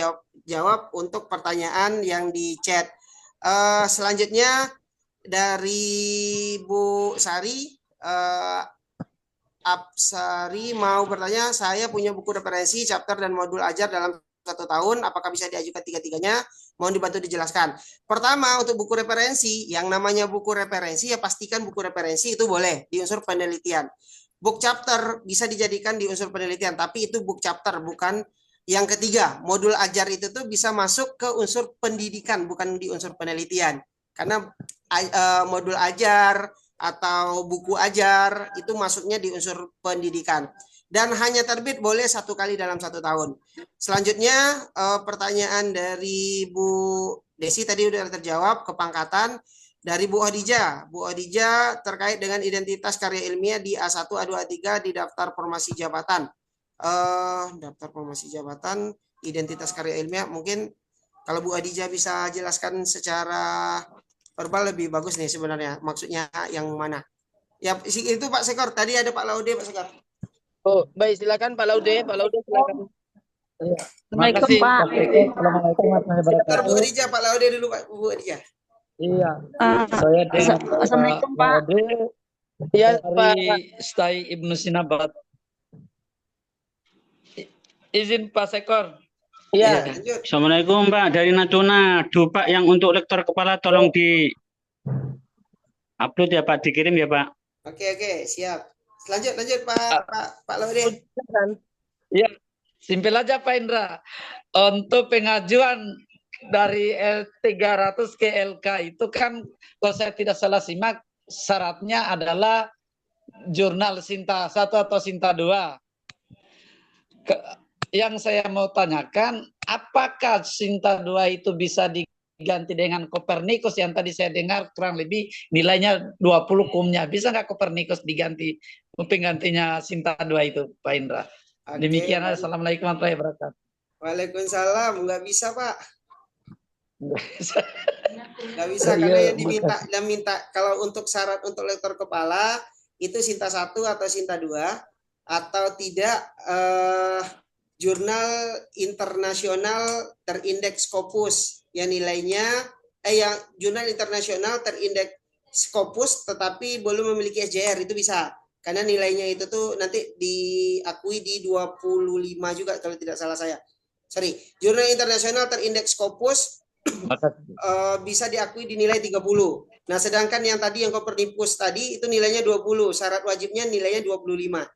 jawab untuk pertanyaan yang di chat. Selanjutnya dari Bu Sari, Apsari mau bertanya, saya punya buku referensi, chapter dan modul ajar dalam 1 tahun, apakah bisa diajukan tiga-tiganya? Mohon dibantu dijelaskan. Pertama, untuk buku referensi, yang namanya buku referensi, ya pastikan buku referensi itu boleh di unsur penelitian. Book chapter bisa dijadikan di unsur penelitian, tapi itu book chapter, bukan yang ketiga. Modul ajar itu tuh bisa masuk ke unsur pendidikan, bukan di unsur penelitian. Karena modul ajar atau buku ajar itu masuknya di unsur pendidikan. Dan hanya terbit boleh 1 kali dalam 1 tahun. Selanjutnya pertanyaan dari Bu Desi tadi udah terjawab, kepangkatan. Dari Bu Khadijah. Bu Khadijah terkait dengan identitas karya ilmiah di A1, A2, A3 di daftar formasi jabatan. Daftar formasi jabatan, identitas karya ilmiah, mungkin kalau Bu Khadijah bisa jelaskan secara verbal lebih bagus nih sebenarnya. Maksudnya yang mana? Ya itu Pak Sekor. Tadi ada Pak Laude, Pak Sekor. Oh, baik, silakan Pak Laude. Pak Laude silakan. Assalamualaikum Pak. Assalamualaikum warahmatullahi Sebentar Bu wabarakatuh. Khadijah, Pak Laude dulu Pak. Bu Khadijah. Iya, saya dengan Assalamualaikum Pak. Laude Iya, dari Stai Ibnu Sina Barat. Izin Pak Sekor. Iya. Assalamualaikum Pak, dari Natuna. Pak yang untuk lektor kepala tolong di upload ya Pak, dikirim ya Pak. Oke, siap. Lanjut Pak Laude. Ya, simpel aja Pak Indra. Untuk pengajuan dari L300 ke LK itu kan kalau saya tidak salah simak syaratnya adalah jurnal Sinta 1 atau Sinta 2. Yang saya mau tanyakan, apakah Sinta 2 itu bisa diganti dengan Kopernikus yang tadi saya dengar kurang lebih nilainya 20 kumnya. Bisa nggak Kopernikus diganti penggantinya Sinta 2 itu Pak Indra? Demikian. Assalamualaikum warahmatullahi wabarakatuh. Waalaikumsalam. Nggak bisa Pak. Nggak bisa karena yang diminta kalau untuk syarat untuk lektor kepala itu Sinta 1 atau Sinta 2 atau tidak jurnal internasional terindeks Scopus yang nilainya yang jurnal internasional terindeks Scopus tetapi belum memiliki SJR, itu bisa karena nilainya itu tuh nanti diakui di 25 juga kalau tidak salah saya. Jurnal internasional terindeks Scopus bisa diakui di nilai 30. Nah, sedangkan yang tadi yang Kopernikus tadi itu nilainya 20, syarat wajibnya nilainya 25.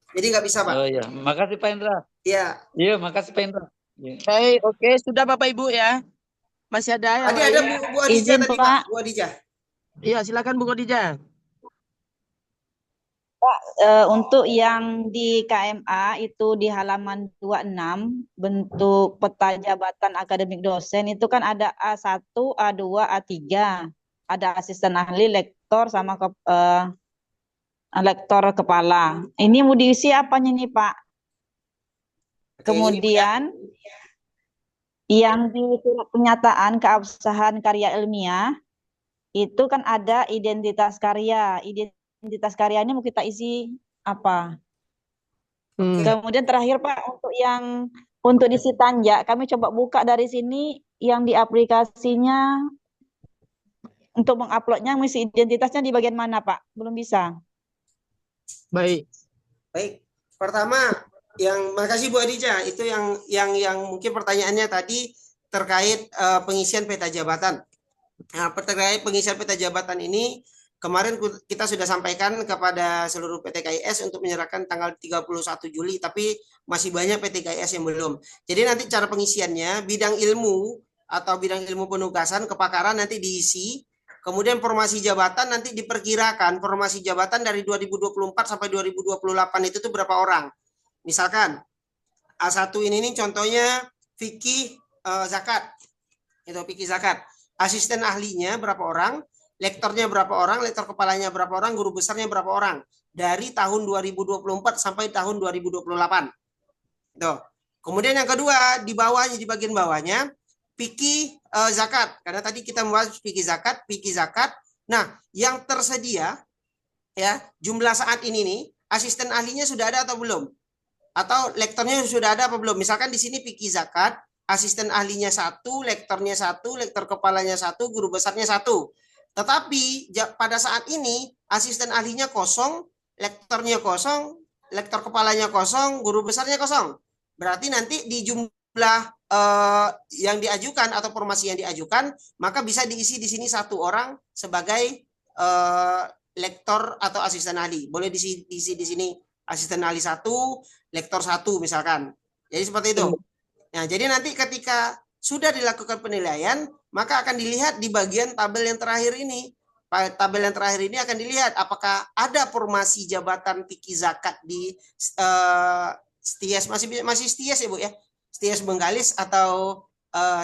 Jadi nggak bisa Pak. Oh iya, makasih Pak Indra. Iya. Iya, makasih Pak Indra. Baik, oke, sudah Bapak Ibu ya. Masih ada yang Tadi ada Bu Khadijah Izin, tadi Pak. Pak. Bu Khadijah. Iya, silakan Bu Khadijah. Pak, untuk yang di KMA itu di halaman 26 bentuk peta jabatan akademik dosen itu kan ada A1, A2, A3. Ada asisten ahli, lektor sama lektor kepala. Ini mau diisi apanya nih Pak? Kemudian yang di surat pernyataan keabsahan karya ilmiah itu kan ada identitas karya. Identitas karya ini mau kita isi apa? Kemudian terakhir Pak, untuk di Sitanja kami coba buka dari sini yang di aplikasinya untuk menguploadnya mengisi identitasnya di bagian mana Pak? Belum bisa. Baik. Pertama, makasih Bu Khadijah. Itu yang mungkin pertanyaannya tadi terkait pengisian peta jabatan. Nah, terkait pengisian peta jabatan ini kemarin kita sudah sampaikan kepada seluruh PTKIS untuk menyerahkan tanggal 31 Juli, tapi masih banyak PTKIS yang belum. Jadi nanti cara pengisiannya bidang ilmu atau bidang ilmu penugasan kepakaran nanti diisi, Kemudian formasi jabatan nanti diperkirakan formasi jabatan dari 2024 sampai 2028 itu tuh berapa orang. Misalkan A1 ini nih contohnya fikih zakat. Itu fikih zakat. Asisten ahlinya berapa orang, lektornya berapa orang, lektor kepalanya berapa orang, guru besarnya berapa orang dari tahun 2024 sampai tahun 2028. Tuh. Kemudian yang kedua di bawahnya, di bagian bawahnya fikih zakat. Karena tadi kita membahas fikih zakat. Nah, yang tersedia ya jumlah saat ini nih asisten ahlinya sudah ada atau belum? Atau lektornya sudah ada apa belum? Misalkan di sini fikih zakat, asisten ahlinya 1, lektornya 1, lektor kepalanya 1, guru besarnya 1. Tetapi pada saat ini asisten ahlinya kosong, lektornya kosong, lektor kepalanya kosong, guru besarnya kosong. Berarti nanti di jumlah yang diajukan atau formasi yang diajukan, maka bisa diisi di sini 1 orang sebagai lektor atau asisten ahli. Boleh diisi di sini asisten ahli 1, lektor 1 misalkan. Jadi seperti itu. Nah, jadi nanti ketika sudah dilakukan penilaian, maka akan dilihat di bagian tabel yang terakhir ini. Tabel yang terakhir ini akan dilihat apakah ada formasi jabatan fikih zakat di STIAS, masih STIAS ya Bu ya? STIAS Bengkalis atau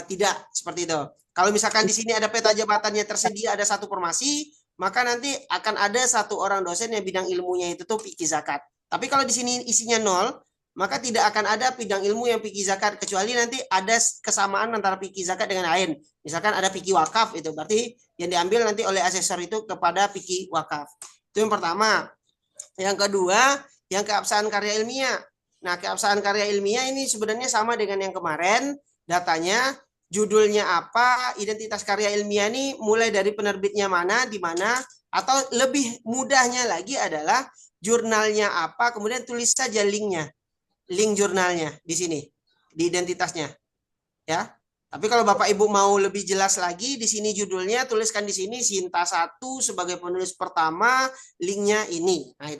tidak, seperti itu. Kalau misalkan di sini ada peta jabatannya tersedia ada 1 formasi, maka nanti akan ada 1 orang dosen yang bidang ilmunya itu tuh fikih zakat. Tapi kalau di sini isinya 0, maka tidak akan ada bidang ilmu yang fikih zakat, kecuali nanti ada kesamaan antara fikih zakat dengan lain. Misalkan ada fikih wakaf, itu berarti yang diambil nanti oleh asesor itu kepada fikih wakaf. Itu yang pertama. Yang kedua, yang keabsahan karya ilmiah. Nah, keabsahan karya ilmiah ini sebenarnya sama dengan yang kemarin. Datanya, judulnya apa, identitas karya ilmiah ini mulai dari penerbitnya mana, di mana, atau lebih mudahnya lagi adalah jurnalnya apa, kemudian tulis saja linknya. Link jurnalnya di sini, di identitasnya. Ya. Tapi kalau Bapak Ibu mau lebih jelas lagi, di sini judulnya tuliskan di sini Sinta 1 sebagai penulis pertama, linknya ini. Nah,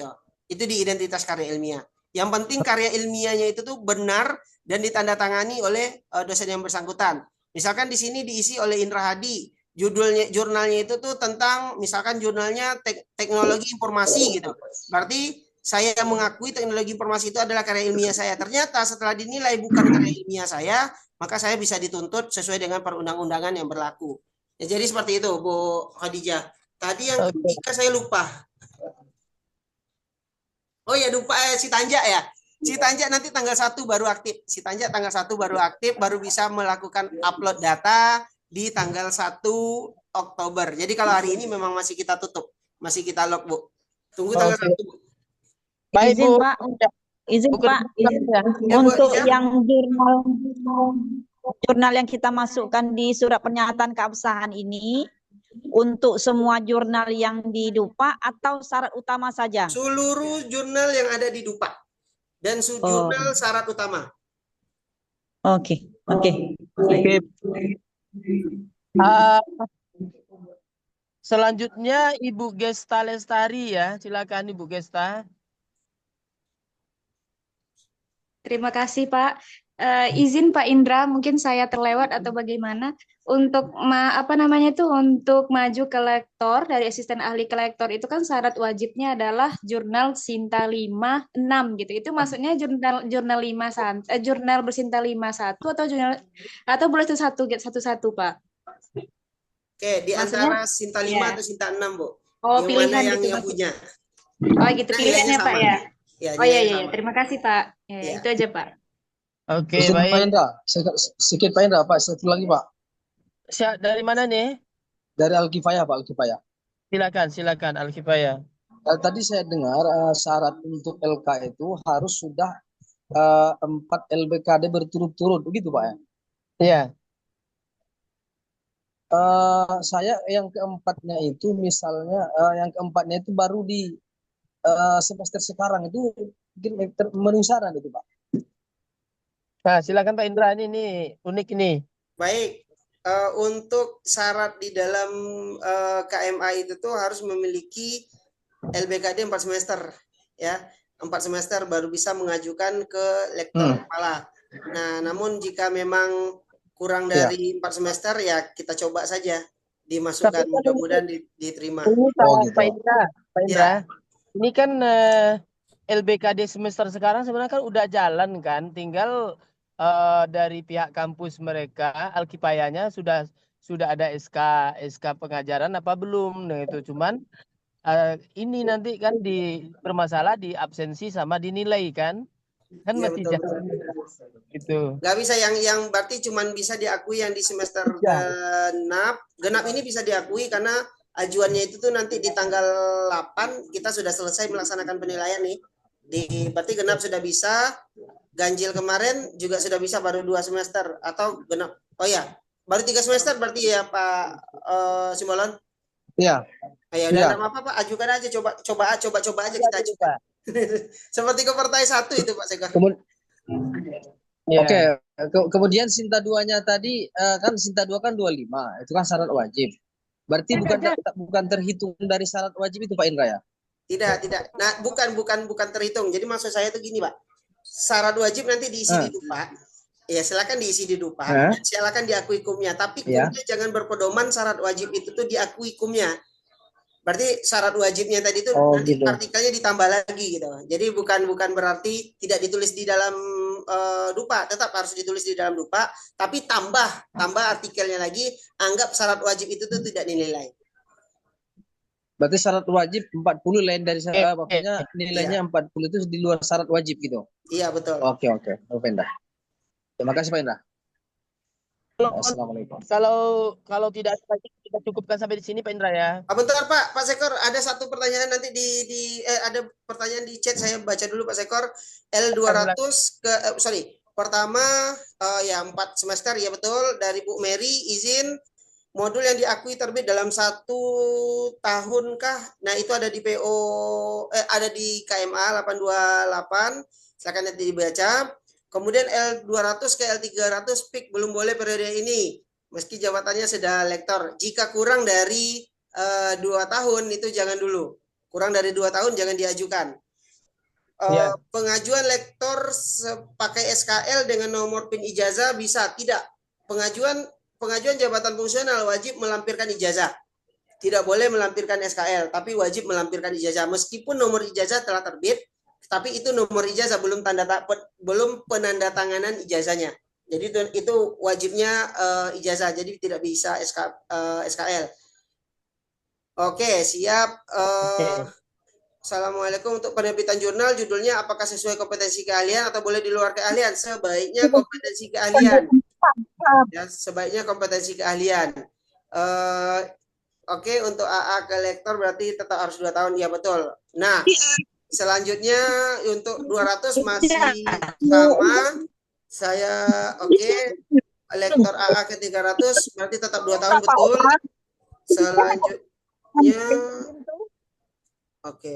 itu di identitas karya ilmiah. Yang penting karya ilmiahnya itu tuh benar dan ditandatangani oleh dosen yang bersangkutan. Misalkan di sini diisi oleh Indra Hadi, jurnalnya itu tuh tentang misalkan jurnalnya teknologi informasi gitu. Berarti saya mengakui teknologi informasi itu adalah karya ilmiah saya. Ternyata setelah dinilai bukan karya ilmiah saya, maka saya bisa dituntut sesuai dengan perundang-undangan yang berlaku. Ya, jadi seperti itu, Bu Khadijah. Tadi yang ketiga saya lupa. Oh ya, lupa si Tanja ya. Si Tanja nanti tanggal 1 baru aktif. Si Tanja tanggal 1 baru aktif, baru bisa melakukan upload data di tanggal 1 Oktober. Jadi kalau hari ini memang masih kita tutup. Masih kita lock, Bu. Tunggu tanggal 1, Bu. Baik, izin Bu. Pak, izin Pak, izin. Ya, untuk Bu, yang jurnal yang kita masukkan di surat pernyataan keabsahan ini untuk semua jurnal yang di Dupa atau syarat utama saja? Seluruh jurnal yang ada di Dupa dan jurnal syarat utama. Oke. Selanjutnya Ibu Gesta Lestari ya, silakan Ibu Gesta. Terima kasih Pak. Izin Pak Indra, mungkin saya terlewat atau bagaimana untuk untuk maju ke lektor dari asisten ahli ke lektor itu kan syarat wajibnya adalah jurnal Sinta 5, 6 gitu. Itu maksudnya jurnal 5 jurnal bersinta 5 1 atau jurnal atau boleh satu Pak? Oke, di antara Sinta 5 atau Sinta 6, Bu. Oh, yang pilihan mana gitu yang punya. Oh gitu pilihannya Pak ya. Ya, oh iya, terima kasih Pak. Ya. Itu aja Pak. Oke, baik. Pak Indra, sedikit Pak Indra, Pak, satu lagi Pak. Dari mana nih? Dari Al-Kifayah, Pak, Al-Kifayah. Silakan Al-Kifayah. Tadi saya dengar syarat untuk LK itu harus sudah 4 LBKD berturut-turut, begitu Pak ya? Iya. Saya yang keempatnya itu misalnya, itu baru di semester sekarang itu mungkin memenuhi syarat itu Pak. Nah, silakan Pak Indra, ini unik ini. Baik, untuk syarat di dalam KMA itu tuh harus memiliki LBKD 4 semester, ya 4 semester baru bisa mengajukan ke lektor kepala. Nah, namun jika memang kurang dari 4 semester ya kita coba saja. dimasukkan. Tapi Mudah-mudahan diterima. ini Oh, gitu. Pak Indra, Ya. ini kan LBKD semester sekarang sebenarnya kan udah jalan kan, tinggal dari pihak kampus mereka Alkifayanya sudah ada SK pengajaran apa belum? Nah itu cuman ini nanti kan bermasalah di absensi sama dinilai kan Iya masih betul. jalan gitu. Nggak bisa yang berarti cuman bisa diakui yang di semester genap ini bisa diakui karena ajuannya itu tuh nanti di tanggal 8 kita sudah selesai melaksanakan penilaian nih. Berarti genap sudah bisa, ganjil kemarin juga sudah bisa baru 2 semester atau genap. Oh ya, baru 3 semester berarti ya Pak Simbolon? Iya. Ya udah enggak apa-apa Pak, ajukan aja coba aja kita ajukan. Seperti Kopertai 1 itu Pak Sekor. Oke, kemudian Sinta 2-nya tadi kan Sinta 2 kan 25, itu kan syarat wajib. Berarti bukan terhitung dari syarat wajib itu Pak Indra ya? Tidak. Nah, bukan terhitung. Jadi maksud saya itu gini, Pak. Syarat wajib nanti diisi di Dupa. Ya, silakan diisi di Dupa. Silakan diakui kumnya, tapi kumnya jangan berpedoman syarat wajib itu tuh diakui kumnya. Berarti syarat wajibnya tadi itu nanti gitu. Partikelnya ditambah lagi gitu. Jadi bukan berarti tidak ditulis di dalam Dupa, tetap harus ditulis di dalam Dupa, tapi tambah artikelnya lagi, anggap syarat wajib itu tuh tidak dinilai. Berarti syarat wajib 40 lain dari syarat, maksudnya nilainya 40 itu di luar syarat wajib gitu. Iya, betul. Oke. Pak Indra. Terima kasih Pak Indra. Assalamualaikum. Kalau tidak kita cukupkan sampai di sini Pak Indra ya. Bentar Pak Sekor, ada satu pertanyaan nanti ada pertanyaan di chat, saya baca dulu Pak Sekor. L200 pertama 4 semester ya betul, dari Bu Mary izin modul yang diakui terbit dalam 1 tahun kah? Nah, itu ada di PO ada di KMA 828. Silakan nanti dibaca. Kemudian L200 ke L300 PIK belum boleh periode ini. Meski jabatannya sudah lektor. Jika kurang dari 2 tahun itu jangan dulu. Kurang dari 2 tahun jangan diajukan. Pengajuan lektor pakai SKL dengan nomor PIN ijazah bisa? Tidak. Pengajuan jabatan fungsional wajib melampirkan ijazah. Tidak boleh melampirkan SKL, tapi wajib melampirkan ijazah. Meskipun nomor ijazah telah terbit, tapi itu nomor ijazah belum penandatanganan ijazahnya. Jadi itu wajibnya ijazah, jadi tidak bisa SKL. Oke, siap. Assalamualaikum. Untuk penerbitan jurnal, judulnya apakah sesuai kompetensi keahlian atau boleh di luar keahlian? Sebaiknya kompetensi keahlian. Ya, sebaiknya kompetensi keahlian. Oke, untuk AA ke lektor berarti tetap harus 2 tahun. Ya, betul. Nah, selanjutnya untuk 200 masih sama. Saya lektor AA ke 300 berarti tetap 2 tahun, betul. Selanjutnya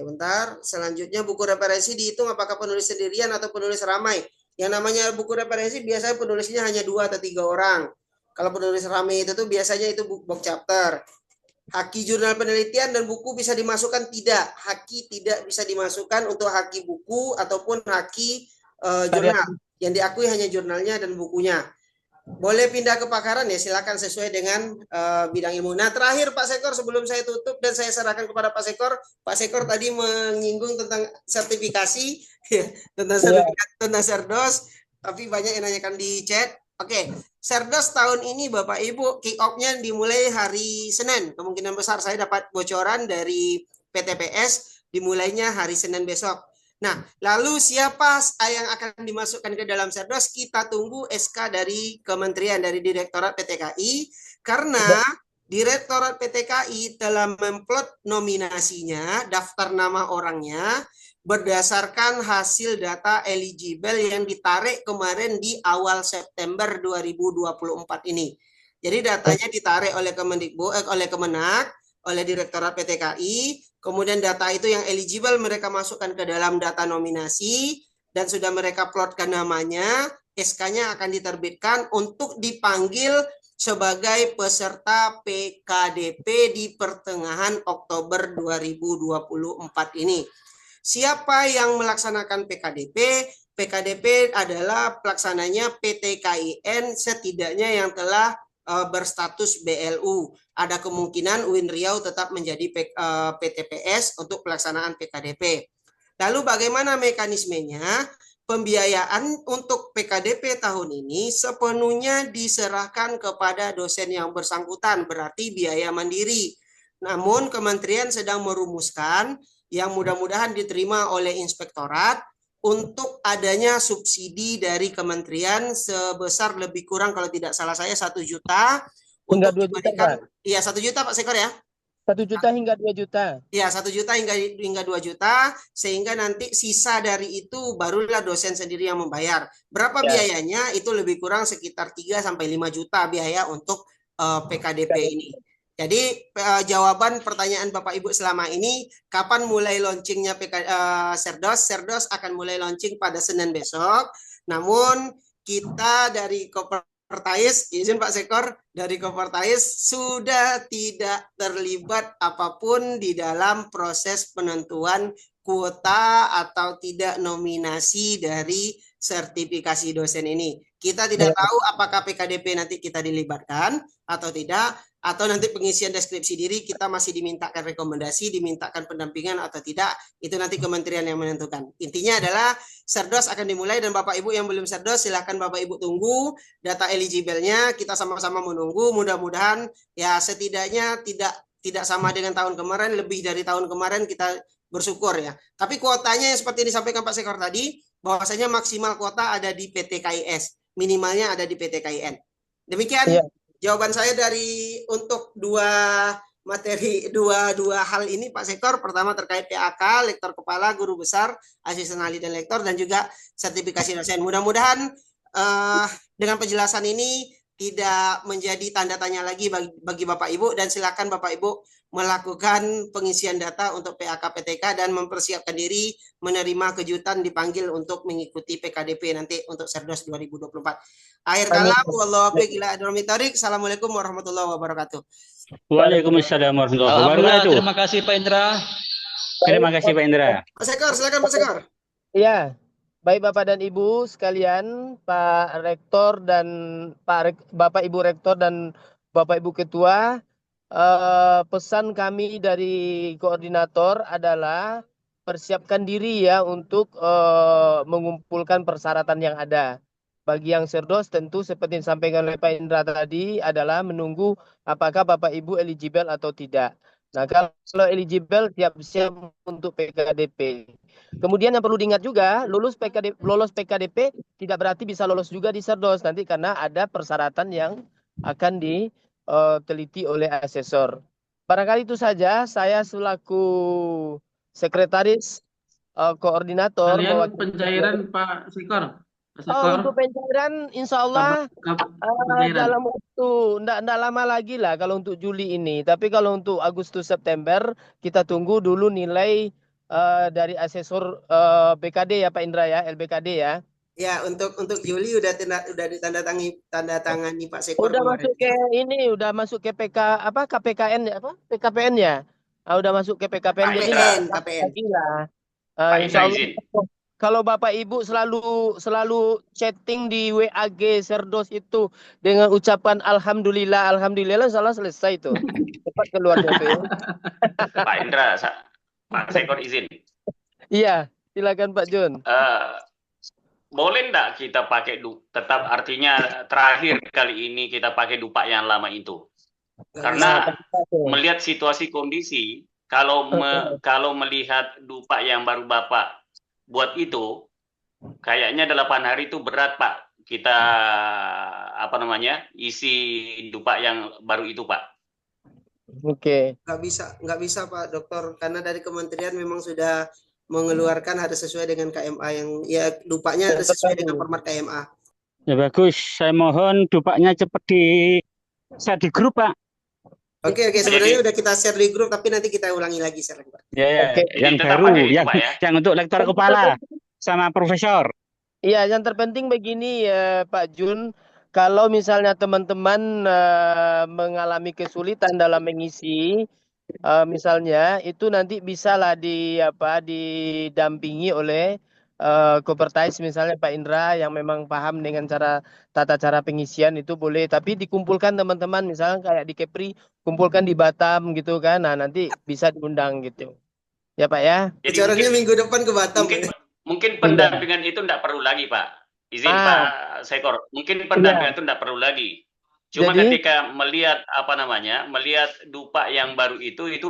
bentar. Selanjutnya buku referensi dihitung apakah penulis sendirian atau penulis ramai. Yang namanya buku referensi biasanya penulisnya hanya 2 atau 3 orang. Kalau penulis ramai itu tuh biasanya itu book chapter. Haki jurnal penelitian dan buku bisa dimasukkan? Tidak. Haki tidak bisa dimasukkan untuk haki buku ataupun haki jurnal. Yang diakui hanya jurnalnya dan bukunya. Boleh pindah ke pakaran ya, silakan sesuai dengan bidang ilmu. Nah, terakhir Pak Sekor sebelum saya tutup dan saya serahkan kepada Pak Sekor. Pak Sekor tadi menyinggung tentang sertifikasi, tentang sertifikat tentang Serdos, tapi banyak yang nanyakan di chat. Oke, Serdos tahun ini Bapak Ibu kick off-nya dimulai hari Senin. Kemungkinan besar saya dapat bocoran dari PTPS dimulainya hari Senin besok. Nah, lalu siapa yang akan dimasukkan ke dalam Serdos? Kita tunggu SK dari Kementerian, dari Direktorat PTKI, karena Direktorat PTKI telah memplot nominasinya, daftar nama orangnya, berdasarkan hasil data eligible yang ditarik kemarin di awal September 2024 ini. Jadi datanya ditarik oleh Kemenak, oleh Direktorat PTKI, kemudian data itu yang eligible mereka masukkan ke dalam data nominasi, dan sudah mereka plotkan namanya, SK-nya akan diterbitkan untuk dipanggil sebagai peserta PKDP di pertengahan Oktober 2024 ini. Siapa yang melaksanakan PKDP? PKDP adalah pelaksananya PT KIN setidaknya yang telah berstatus BLU. Ada kemungkinan UIN Riau tetap menjadi PTPS untuk pelaksanaan PKDP. Lalu bagaimana mekanismenya? Pembiayaan untuk PKDP tahun ini sepenuhnya diserahkan kepada dosen yang bersangkutan, berarti biaya mandiri. Namun kementerian sedang merumuskan yang mudah-mudahan diterima oleh inspektorat untuk adanya subsidi dari kementerian sebesar lebih kurang kalau tidak salah saya 1 juta Hingga untuk 2 juta, Pak. iya 1 juta Pak Sekor ya. 1 juta hingga 2 juta. Ya, 1 juta hingga 2 juta, sehingga nanti sisa dari itu barulah dosen sendiri yang membayar. Berapa biayanya? Itu lebih kurang sekitar 3 sampai 5 juta biaya untuk PKDP ini. Jadi jawaban pertanyaan Bapak Ibu selama ini, kapan mulai launchingnya Serdos? Serdos akan mulai launching pada Senin besok. Namun kita dari Kopertais, izin Pak Sekor, dari Kopertais sudah tidak terlibat apapun di dalam proses penentuan kuota atau tidak nominasi dari sertifikasi dosen ini. Kita tidak tahu apakah PKDP nanti kita dilibatkan atau tidak, atau nanti pengisian deskripsi diri kita masih dimintakan rekomendasi, dimintakan pendampingan atau tidak, itu nanti kementerian yang menentukan. Intinya adalah Serdos akan dimulai, dan Bapak Ibu yang belum Serdos silahkan Bapak Ibu tunggu data eligible-nya, kita sama-sama menunggu, mudah-mudahan ya setidaknya tidak sama dengan tahun kemarin, lebih dari tahun kemarin, kita bersyukur ya. Tapi kuotanya yang seperti disampaikan Pak Sekor tadi, bahwasanya maksimal kuota ada di PT KIS, minimalnya ada di PT KIN. Demikian jawaban saya dari untuk dua hal ini Pak Sekor. Pertama terkait PAK, lektor kepala, guru besar, asisten ahli dan lektor, dan juga sertifikasi dosen. Mudah-mudahan dengan penjelasan ini tidak menjadi tanda tanya lagi bagi Bapak Ibu, dan silakan Bapak Ibu melakukan pengisian data untuk PAK PTK dan mempersiapkan diri menerima kejutan dipanggil untuk mengikuti PKDP nanti untuk Serdos 2024. Akhir kalam, wallahu a'lam. Assalamualaikum warahmatullahi wabarakatuh. Waalaikumsalam warahmatullahi wabarakatuh. Terima kasih Pak Indra. Terima kasih Pak Indra. Pak Sekor, silakan Pak Sekor. Iya. Baik Bapak dan Ibu sekalian, Pak Rektor dan Bapak Ibu Rektor dan Bapak Ibu Ketua, pesan kami dari koordinator adalah persiapkan diri ya untuk mengumpulkan persyaratan yang ada. Bagi yang Serdos tentu seperti yang disampaikan oleh Pak Indra tadi adalah menunggu apakah Bapak Ibu eligible atau tidak. Nah, kalau eligible siap-siap untuk PKDP. Kemudian yang perlu diingat juga, lolos PKDP tidak berarti bisa lolos juga di Serdos nanti, karena ada persyaratan yang akan diteliti oleh asesor. Barangkali itu saja, saya selaku sekretaris koordinator. Kalian pencairan Pak Sekor. Untuk pencairan insya Allah dalam waktu enggak lama lagi lah kalau untuk Juli ini. Tapi kalau untuk Agustus September kita tunggu dulu nilai dari asesor BKD ya Pak Indra ya, LBKD ya. Ya, untuk Juli udah ditandatangani Pak Sekor. Udah masuk ke ini, udah masuk ke KPKN ya, PKPN ya. Udah masuk ke PKPN, jadi KPN. Lagi lah. Insya Allah. Kalau Bapak Ibu selalu chatting di WAG Serdos itu dengan ucapan alhamdulillah, alhamdulillah, salah selesai itu. Cepat keluar itu. Pak Indra, Pak Sekor izin. Iya, silakan Pak Jun. Boleh enggak kita pakai tetap, artinya terakhir kali ini kita pakai dupa yang lama itu? Karena melihat situasi kondisi, kalau melihat dupa yang baru Bapak buat itu, kayaknya 8 hari itu berat Pak. Kita isi dupa yang baru itu Pak. Oke. Nggak bisa Pak Dokter, karena dari kementerian memang sudah mengeluarkan harus sesuai dengan KMA yang ya dupanya harus sesuai dengan format KMA. Ya bagus, saya mohon dupanya cepat share di grup Pak. Oke, sebenarnya udah kita share di grup, tapi nanti kita ulangi lagi share Pak. Ya, yang baru, yang untuk lektor kepala sama profesor. Iya, yang terpenting begini ya Pak Jun, kalau misalnya teman-teman mengalami kesulitan dalam mengisi, misalnya itu nanti bisalah didampingi oleh Kopertais misalnya Pak Indra yang memang paham dengan tata cara pengisian itu boleh, tapi dikumpulkan teman-teman misalnya kayak di Kepri kumpulkan di Batam gitu kan, nah nanti bisa diundang gitu ya Pak ya. Jadi Acaranya minggu depan ke Batam. Mungkin pendampingan itu tidak perlu lagi Pak. Izin Pak Sekor, mungkin pendampingan itu tidak perlu lagi. Cuma ketika melihat melihat dupa yang baru itu